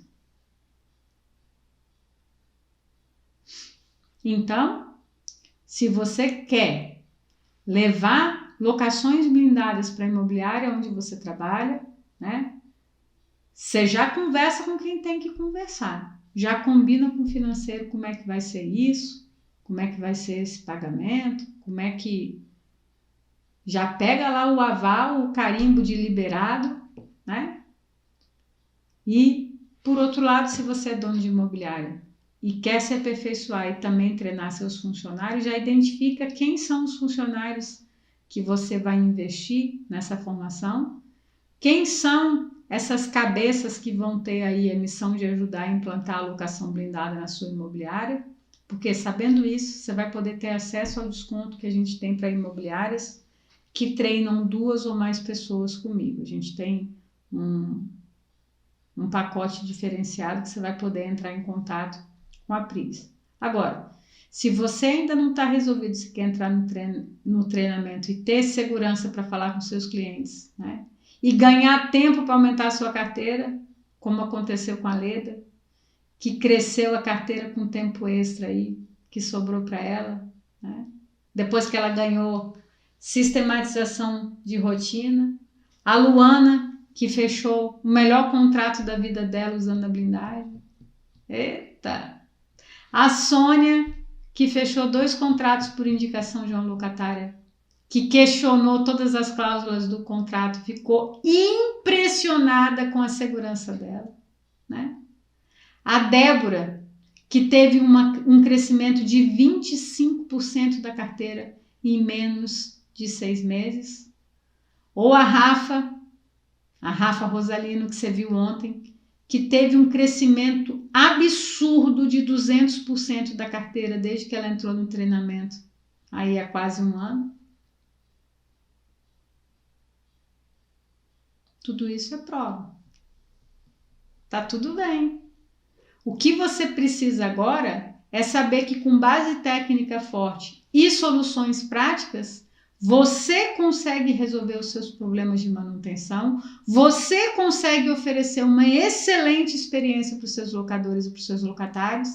Então, se você quer levar locações blindadas para a imobiliária onde você trabalha, né? Você já conversa com quem tem que conversar. Já combina com o financeiro como é que vai ser isso, como é que vai ser esse pagamento, como é que... Já pega lá o aval, o carimbo de liberado, né? E, por outro lado, se você é dono de imobiliária e quer se aperfeiçoar e também treinar seus funcionários, já identifica quem são os funcionários que você vai investir nessa formação Quem são essas cabeças que vão ter aí a missão de ajudar a implantar a locação blindada na sua imobiliária? Porque sabendo isso, você vai poder ter acesso ao desconto que a gente tem para imobiliárias que treinam 2 ou mais pessoas comigo. A gente tem um pacote diferenciado que você vai poder entrar em contato com a Pris. Agora, se você ainda não está resolvido, se quer entrar no treinamento e ter segurança para falar com seus clientes, né? E ganhar tempo para aumentar a sua carteira, como aconteceu com a Leda, que cresceu a carteira com tempo extra aí, que sobrou para ela, né? Depois que ela ganhou sistematização de rotina. A Luana, que fechou o melhor contrato da vida dela usando a blindagem. Eita! A Sônia, que fechou 2 contratos por indicação de uma locatária, que questionou todas as cláusulas do contrato, ficou impressionada com a segurança dela, né? A Débora, que teve um crescimento de 25% da carteira em menos de 6 meses. Ou a Rafa Rosalino, que você viu ontem, que teve um crescimento absurdo de 200% da carteira desde que ela entrou no treinamento, aí há quase 1 ano. Tudo isso é prova. Tá tudo bem. O que você precisa agora é saber que com base técnica forte e soluções práticas, você consegue resolver os seus problemas de manutenção, você consegue oferecer uma excelente experiência para os seus locadores e para os seus locatários,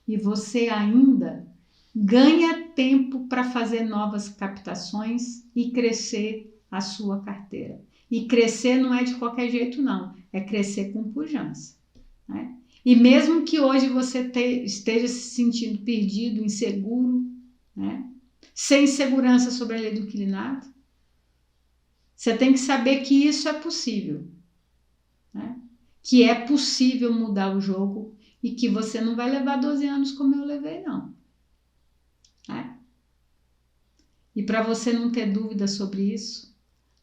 e você ainda ganha tempo para fazer novas captações e crescer a sua carteira. E crescer não é de qualquer jeito, não. É crescer com pujança, né? E mesmo que hoje você esteja se sentindo perdido, inseguro, né? Sem segurança sobre a lei do inquilinato, você tem que saber que isso é possível, né? Que é possível mudar o jogo e que você não vai levar 12 anos como eu levei, não, né? E para você não ter dúvida sobre isso,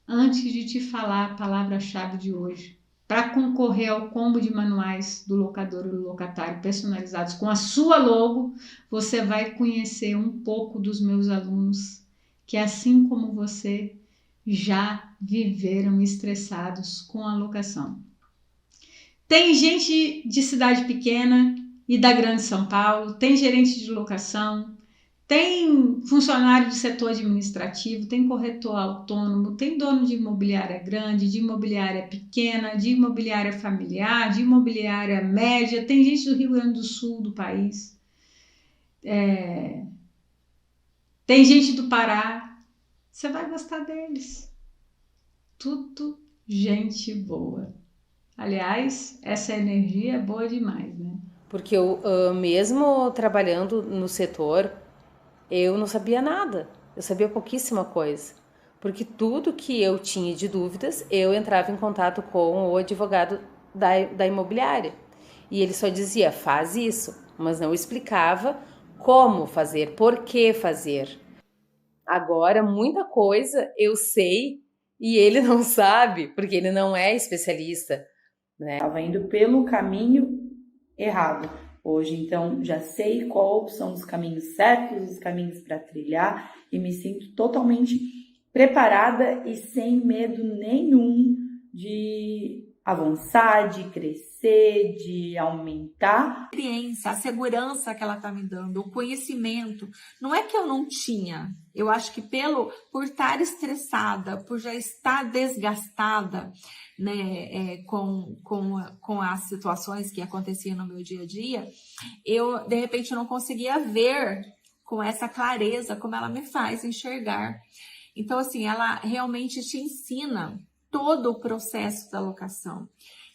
antes de te falar a palavra-chave de hoje, para concorrer ao combo de manuais do locador ou do locatário personalizados com a sua logo, você vai conhecer um pouco dos meus alunos que, assim como você, já viveram estressados com a locação. Tem gente de cidade pequena e da grande São Paulo, tem gerente de locação, tem funcionário do setor administrativo, tem corretor autônomo, tem dono de imobiliária grande, de imobiliária pequena, de imobiliária familiar, de imobiliária média, tem gente do Rio Grande do Sul do país, tem gente do Pará. Você vai gostar deles. Tudo gente boa. Aliás, essa energia é boa demais, né? Porque eu, mesmo trabalhando no setor, eu não sabia nada, eu sabia pouquíssima coisa, porque tudo que eu tinha de dúvidas, eu entrava em contato com o advogado da imobiliária, e ele só dizia, faz isso, mas não explicava como fazer, por que fazer. Agora, muita coisa eu sei e ele não sabe, porque ele não é especialista, né? Estava indo pelo caminho errado. Hoje, então, já sei quais são os caminhos certos, os caminhos para trilhar, e me sinto totalmente preparada e sem medo nenhum de avançar, de crescer, de aumentar. A experiência, a segurança que ela está me dando, o conhecimento. Não é que eu não tinha. Eu acho que por estar estressada, por já estar desgastada, né, com as situações que aconteciam no meu dia a dia, eu, de repente, não conseguia ver com essa clareza como ela me faz enxergar. Então, assim, ela realmente te ensina todo o processo da locação.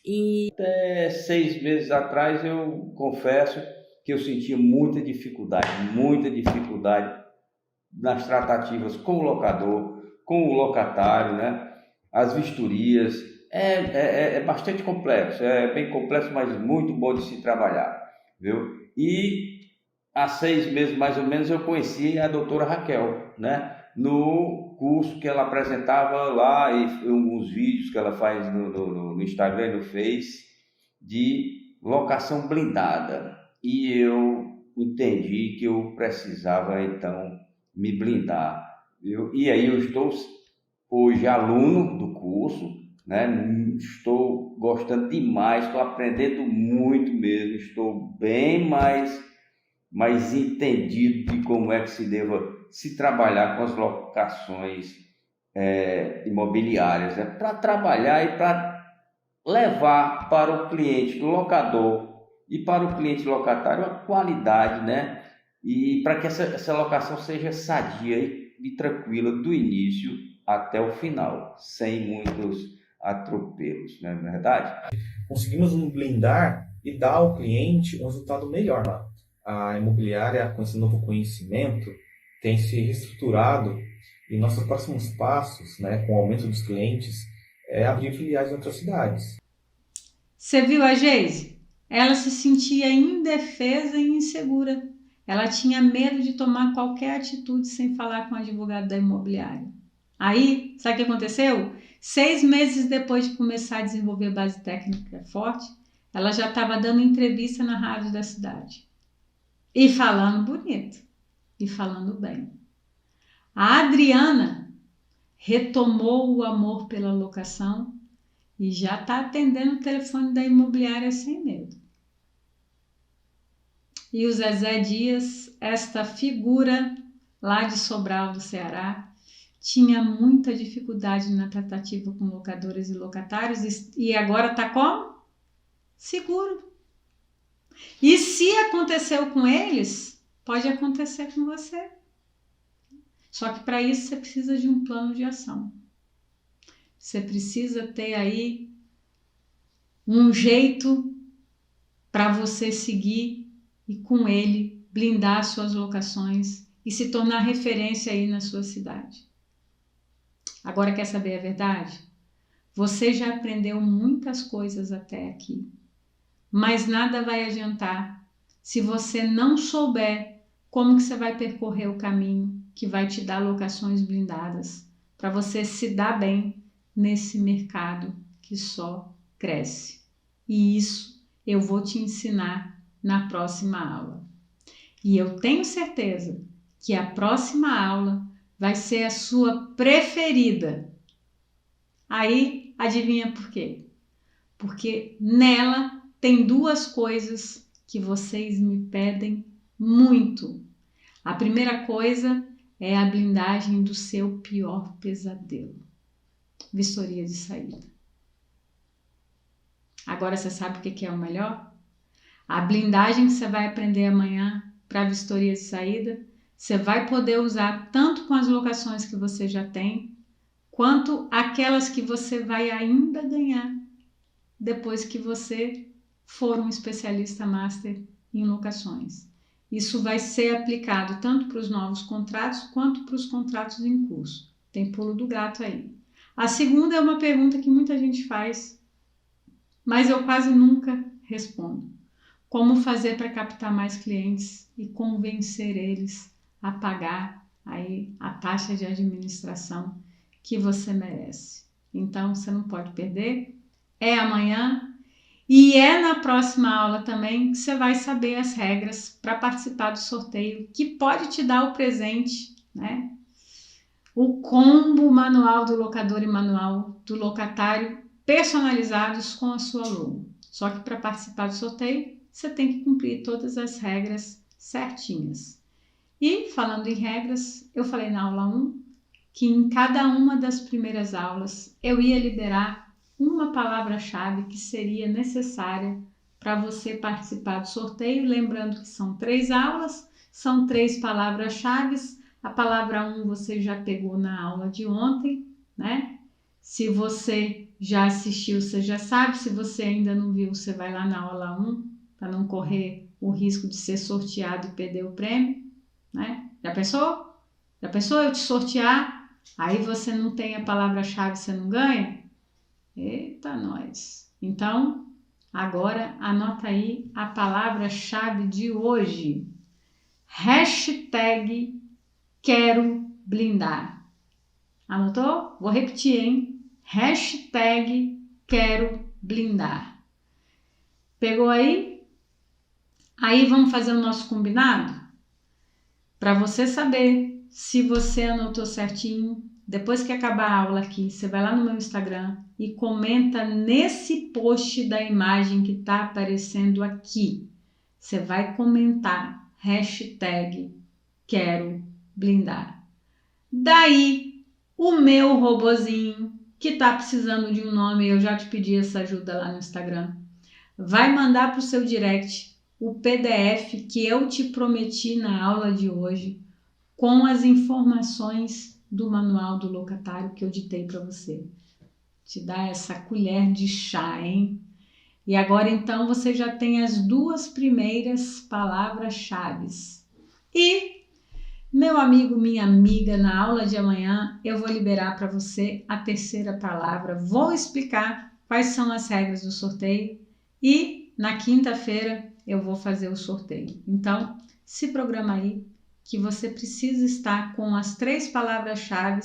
E até 6 meses atrás, eu confesso que eu sentia muita dificuldade nas tratativas com o locador, com o locatário, né? As vistorias. É bastante complexo, é bem complexo, mas muito bom de se trabalhar, viu? E há 6 meses, mais ou menos, eu conheci a doutora Raquel, né? No curso que ela apresentava lá e alguns vídeos que ela faz no Instagram e no Face de locação blindada. E eu entendi que eu precisava, então, me blindar. E aí eu estou hoje aluno do curso, né? Estou gostando demais, estou aprendendo muito mesmo, estou bem mais entendido de como é que se deva se trabalhar com as locações imobiliárias, né? Para trabalhar e para levar para o cliente locador e para o cliente locatário a qualidade, né? E para que essa locação seja sadia e tranquila do início até o final, sem muitos atropelos, não é verdade? Conseguimos blindar e dar ao cliente um resultado melhor lá. A imobiliária, com esse novo conhecimento, tem se reestruturado e nossos próximos passos, né, com o aumento dos clientes, é abrir filiais em outras cidades. Você viu a Geise? Ela se sentia indefesa e insegura. Ela tinha medo de tomar qualquer atitude sem falar com o advogado da imobiliária. Aí, sabe o que aconteceu? 6 meses depois de começar a desenvolver base técnica forte, ela já estava dando entrevista na rádio da cidade. E falando bonito. E falando bem. A Adriana retomou o amor pela locação e já está atendendo o telefone da imobiliária sem medo. E o Zezé Dias, esta figura lá de Sobral do Ceará, tinha muita dificuldade na tratativa com locadores e locatários e agora está como? Seguro. E se aconteceu com eles, pode acontecer com você. Só que para isso você precisa de um plano de ação. Você precisa ter aí um jeito para você seguir e com ele blindar suas locações e se tornar referência aí na sua cidade. Agora quer saber a verdade? Você já aprendeu muitas coisas até aqui, mas nada vai adiantar se você não souber como que você vai percorrer o caminho que vai te dar locações blindadas para você se dar bem nesse mercado que só cresce. E isso eu vou te ensinar na próxima aula. E eu tenho certeza que a próxima aula vai ser a sua preferida. Aí, adivinha por quê? Porque nela tem 2 coisas que vocês me pedem muito. A primeira coisa é a blindagem do seu pior pesadelo. Vistoria de saída. Agora você sabe o que é o melhor? A blindagem que você vai aprender amanhã para a vistoria de saída, você vai poder usar tanto com as locações que você já tem, quanto aquelas que você vai ainda ganhar depois que você for um especialista master em locações. Isso vai ser aplicado tanto para os novos contratos quanto para os contratos em curso. Tem pulo do gato aí. A segunda é uma pergunta que muita gente faz, mas eu quase nunca respondo. Como fazer para captar mais clientes e convencer eles a pagar aí a taxa de administração que você merece? Então, você não pode perder. É amanhã e é na próxima aula também que você vai saber as regras para participar do sorteio, que pode te dar o presente, né? O combo manual do locador e manual do locatário personalizados com a sua logo. Só que para participar do sorteio, você tem que cumprir todas as regras certinhas. E falando em regras, eu falei na aula 1 que em cada uma das primeiras aulas eu ia liberar uma palavra-chave que seria necessária para você participar do sorteio. Lembrando que são 3 aulas, são 3 palavras-chave. A palavra 1 você já pegou na aula de ontem, né? Se você já assistiu, você já sabe. Se você ainda não viu, você vai lá na aula 1 para não correr o risco de ser sorteado e perder o prêmio, né? Já pensou? Já pensou eu te sortear? Aí você não tem a palavra-chave, você não ganha? Eita, nós! Então, agora anota aí a palavra-chave de hoje. Hashtag quero blindar. Anotou? Vou repetir, hein? Hashtag quero blindar. Pegou aí? Aí vamos fazer o nosso combinado? Para você saber se você anotou certinho, depois que acabar a aula aqui, você vai lá no meu Instagram e comenta nesse post da imagem que está aparecendo aqui. Você vai comentar hashtag quero blindar. Daí, o meu robozinho, que está precisando de um nome, eu já te pedi essa ajuda lá no Instagram, vai mandar para o seu direct o PDF que eu te prometi na aula de hoje, com as informações do manual do locatário que eu ditei para você. Te dá essa colher de chá, hein? E agora então você já tem as 2 primeiras palavras-chave. E, meu amigo, minha amiga, na aula de amanhã eu vou liberar para você a 3ª palavra. Vou explicar quais são as regras do sorteio e na quinta-feira eu vou fazer o sorteio. Então, se programa aí que você precisa estar com as 3 palavras-chave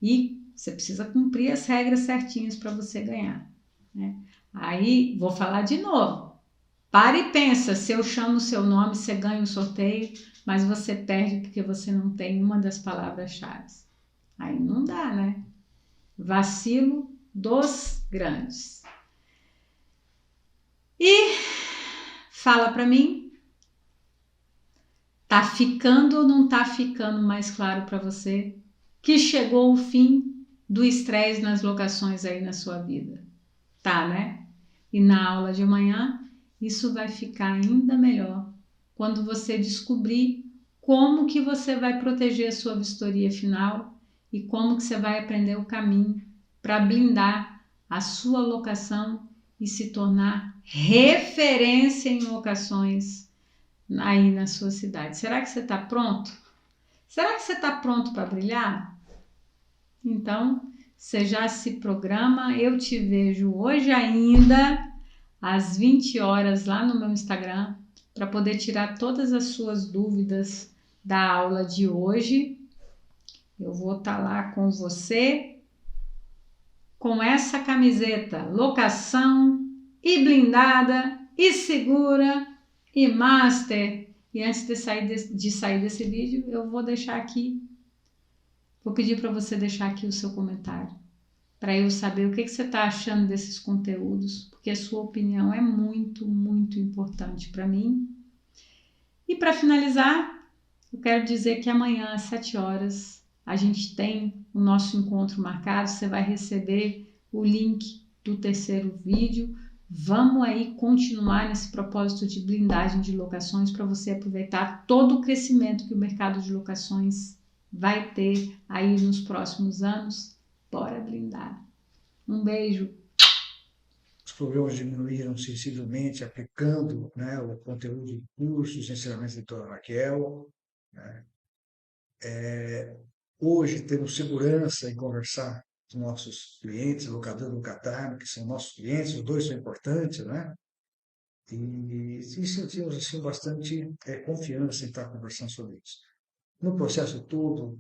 e você precisa cumprir as regras certinhas para você ganhar, né? Aí, vou falar de novo. Para e pensa, se eu chamo o seu nome, você ganha o sorteio, mas você perde porque você não tem uma das palavras-chave. Aí não dá, né? Vacilo dos grandes. E fala para mim, tá ficando ou não tá ficando mais claro para você que chegou o fim do estresse nas locações aí na sua vida? Tá, né? E na aula de amanhã, isso vai ficar ainda melhor quando você descobrir como que você vai proteger a sua vistoria final e como que você vai aprender o caminho para blindar a sua locação e se tornar referência em locações aí na sua cidade. Será que você está pronto? Será que você está pronto para brilhar? Então, você já se programa. Eu te vejo hoje ainda às 20 horas lá no meu Instagram para poder tirar todas as suas dúvidas da aula de hoje. Eu vou estar lá com você com essa camiseta, locação e blindada e segura e master. E antes de sair desse vídeo, eu vou deixar aqui, vou pedir para você deixar aqui o seu comentário, para eu saber o que você está achando desses conteúdos, porque a sua opinião é muito, muito importante para mim. E para finalizar, eu quero dizer que amanhã às 7 horas a gente tem o nosso encontro marcado. Você vai receber o link do 3º vídeo. Vamos aí continuar nesse propósito de blindagem de locações para você aproveitar todo o crescimento que o mercado de locações vai ter aí nos próximos anos. Bora blindar. Um beijo. Os problemas diminuíram sensivelmente aplicando, né, o conteúdo de cursos, ensinamentos da doutora Raquel, né? Hoje temos segurança em conversar com nossos clientes, locador e locatário, que são nossos clientes, os dois são importantes, né? E sentimos assim, bastante confiança em estar conversando sobre isso. No processo todo,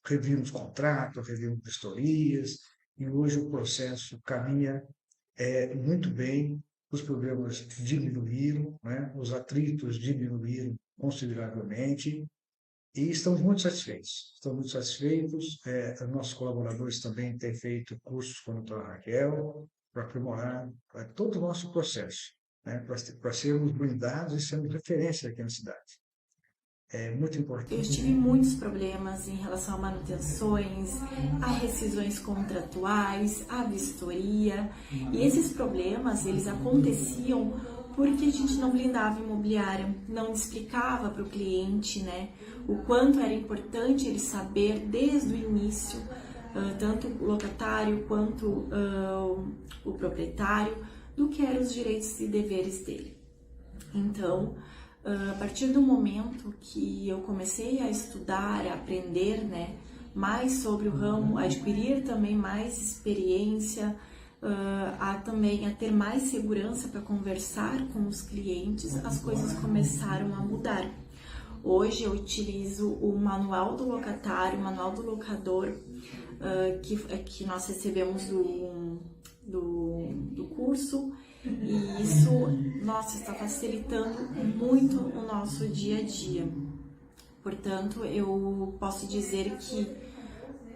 revimos contratos, revimos vistorias, e hoje o processo caminha muito bem, os problemas diminuíram, né? Os atritos diminuíram consideravelmente, e estamos muito satisfeitos. Estamos muito satisfeitos. Nossos colaboradores também têm feito cursos com a doutora Raquel para aprimorar todo o nosso processo, né? Para sermos blindados e sermos referência aqui na cidade. É muito importante. Eu tive muitos problemas em relação a manutenções, a rescisões contratuais, a vistoria. E esses problemas, eles aconteciam porque a gente não blindava o imobiliário, não explicava para o cliente, né, o quanto era importante ele saber desde o início, tanto o locatário quanto o proprietário, do que eram os direitos e deveres dele. Então, a partir do momento que eu comecei a estudar, a aprender, né, mais sobre o ramo, a adquirir também mais experiência, também a ter mais segurança para conversar com os clientes, as coisas começaram a mudar. Hoje eu utilizo o manual do locatário, o manual do locador, que nós recebemos do curso, e isso, nossa, está facilitando muito o nosso dia a dia. Portanto, eu posso dizer que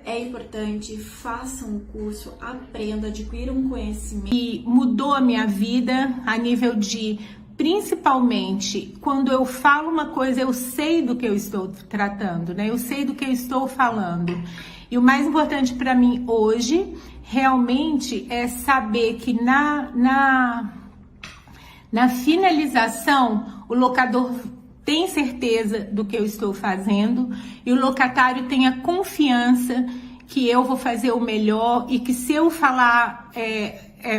é importante, faça um curso, aprenda, adquira um conhecimento. E mudou a minha vida a nível de, principalmente, quando eu falo uma coisa, eu sei do que eu estou tratando, né? Eu sei do que eu estou falando. E o mais importante para mim hoje, realmente, é saber que na finalização, o locador tem certeza do que eu estou fazendo e o locatário tem a confiança que eu vou fazer o melhor e que se eu falar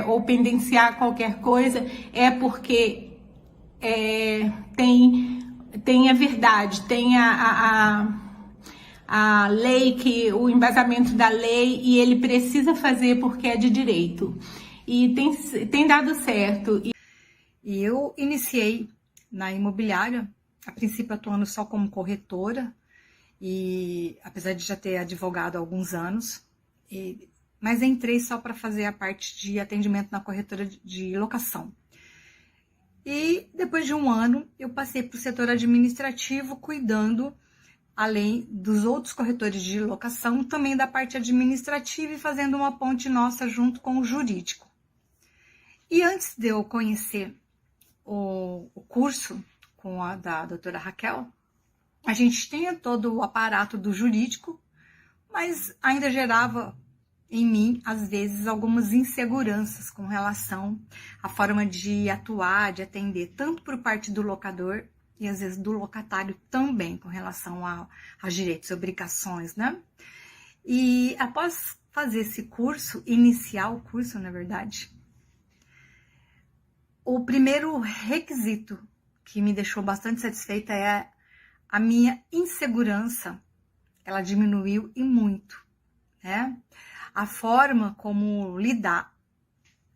ou pendenciar qualquer coisa é porque tem a verdade, tem a lei, o embasamento da lei, e ele precisa fazer porque é de direito. E tem dado certo. E eu iniciei na imobiliária, a princípio atuando só como corretora, e apesar de já ter advogado há alguns anos, mas entrei só para fazer a parte de atendimento na corretora de locação. E depois de um ano, eu passei para o setor administrativo, cuidando, além dos outros corretores de locação, também da parte administrativa e fazendo uma ponte nossa junto com o jurídico. E antes de eu conhecer o curso da doutora Raquel, a gente tinha todo o aparato do jurídico, mas ainda gerava em mim, às vezes, algumas inseguranças com relação à forma de atuar, de atender, tanto por parte do locador e às vezes do locatário também, com relação aos direitos e obrigações, né? E após fazer esse curso, iniciar o curso, na verdade, o primeiro requisito que me deixou bastante satisfeita é a minha insegurança. Ela diminuiu e muito, né? A forma como lidar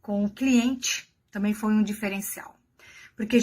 com o cliente também foi um diferencial, porque